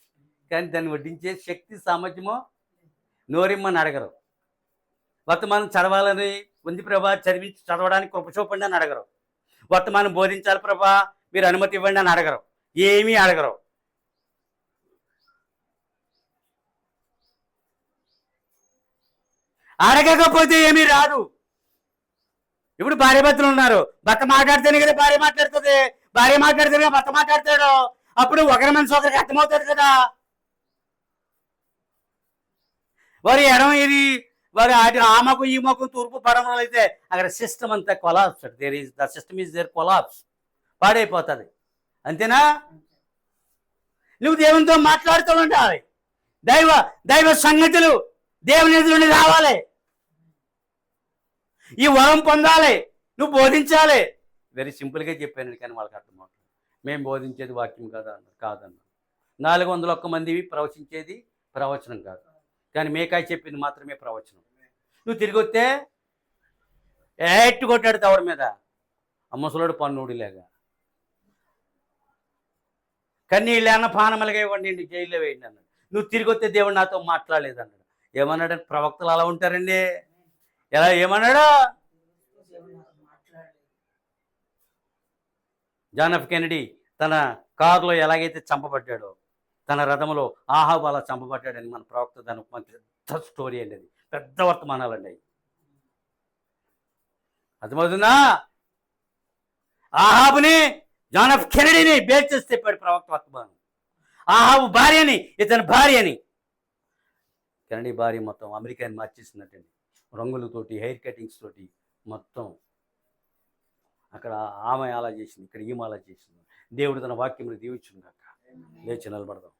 కానీ దాన్ని వడ్డించే శక్తి సామర్థ్యమో నోరిమ్మని అడగరు. వర్తమానం చదవాలని ఉంది ప్రభా, చదవడానికి కృప చూపండి అని అడగరు. వర్తమానం బోధించాలి ప్రభా, మీరు అనుమతి ఇవ్వండి అని అడగరు. ఏమీ అడగరు. అడగకపోతే ఏమీ రాదు. ఇప్పుడు భార్య భర్తలు ఉన్నారు, భర్త మాట్లాడితేనే కదా భార్య మాట్లాడుతుంది, భార్య మాట్లాడితేనే కదా భర్త మాట్లాడతాడు. అప్పుడు ఒకరి మనసు ఒకరికి అర్థమవుతుంది కదా. వారి ఎడం ఇది, వారి ఆ మొక్కం ఈ మొక్కం తూర్పు పడమలు అయితే అక్కడ సిస్టమ్ అంతా collapse. The system is there collapse, పాడైపోతుంది. అంతేనా? నువ్వు దేవునితో మాట్లాడుతూ ఉండాలి. దైవ సంగతులు దేవుని ఎదురుని రావాలి. ఈ వరం పొందాలి, నువ్వు బోధించాలి. వెరీ సింపుల్గా చెప్పాను కానీ వాళ్ళకి అర్థమవుతుంది. మేము బోధించేది వాక్యం కాదా అన్నారు. కాదన్నారు. 401 మంది ప్రవచించేది ప్రవచనం కాదు, కానీ మేకాయ చెప్పింది మాత్రమే ప్రవచనం. నువ్వు తిరిగి వస్తే ఏట్టు కొట్టాడు తవడ మీద, ఆ ముసలోడు పన్నుడిలాగా. కన్నీళ్ళన్న పానమలుగా ఇవ్వండి, జైల్లో వేయండి అన్నాడు. నువ్వు తిరిగి వస్తే దేవుడు నాతో మాట్లాడలేదు అన్నాడు. ఏమన్నాడు? ప్రవక్తలు అలా ఉంటారండి. ఎలా ఏమన్నాడు? జాన్ ఎఫ్ కెనడీ తన కారులో ఎలాగైతే చంపబడ్డాడో, తన రథంలో ఆహాబు అలా చంపబడ్డాడని మన ప్రవక్త దాని ఒక పెద్ద స్టోరీ అండి, అది పెద్ద వర్తమానాలండి అవి. అర్థమవుతుందా? ఆహాబుని జాన్ ఎఫ్ కెనడీని బేల్ చేసి చెప్పాడు ప్రవక్త వర్తమానం. ఆహాబు భార్యని, ఇతని భార్యని. కెనడీ భార్య మొత్తం అమెరికాని మార్చేసిందటండి, రంగులతోటి, హెయిర్ కటింగ్స్ తోటి మొత్తం. అక్కడ ఆమె అలా చేసింది, ఇక్కడ ఈమె అలా చేసింది. దేవుడు తన వాక్యమును దీవించును గాక. లేచి నిలబడదాం.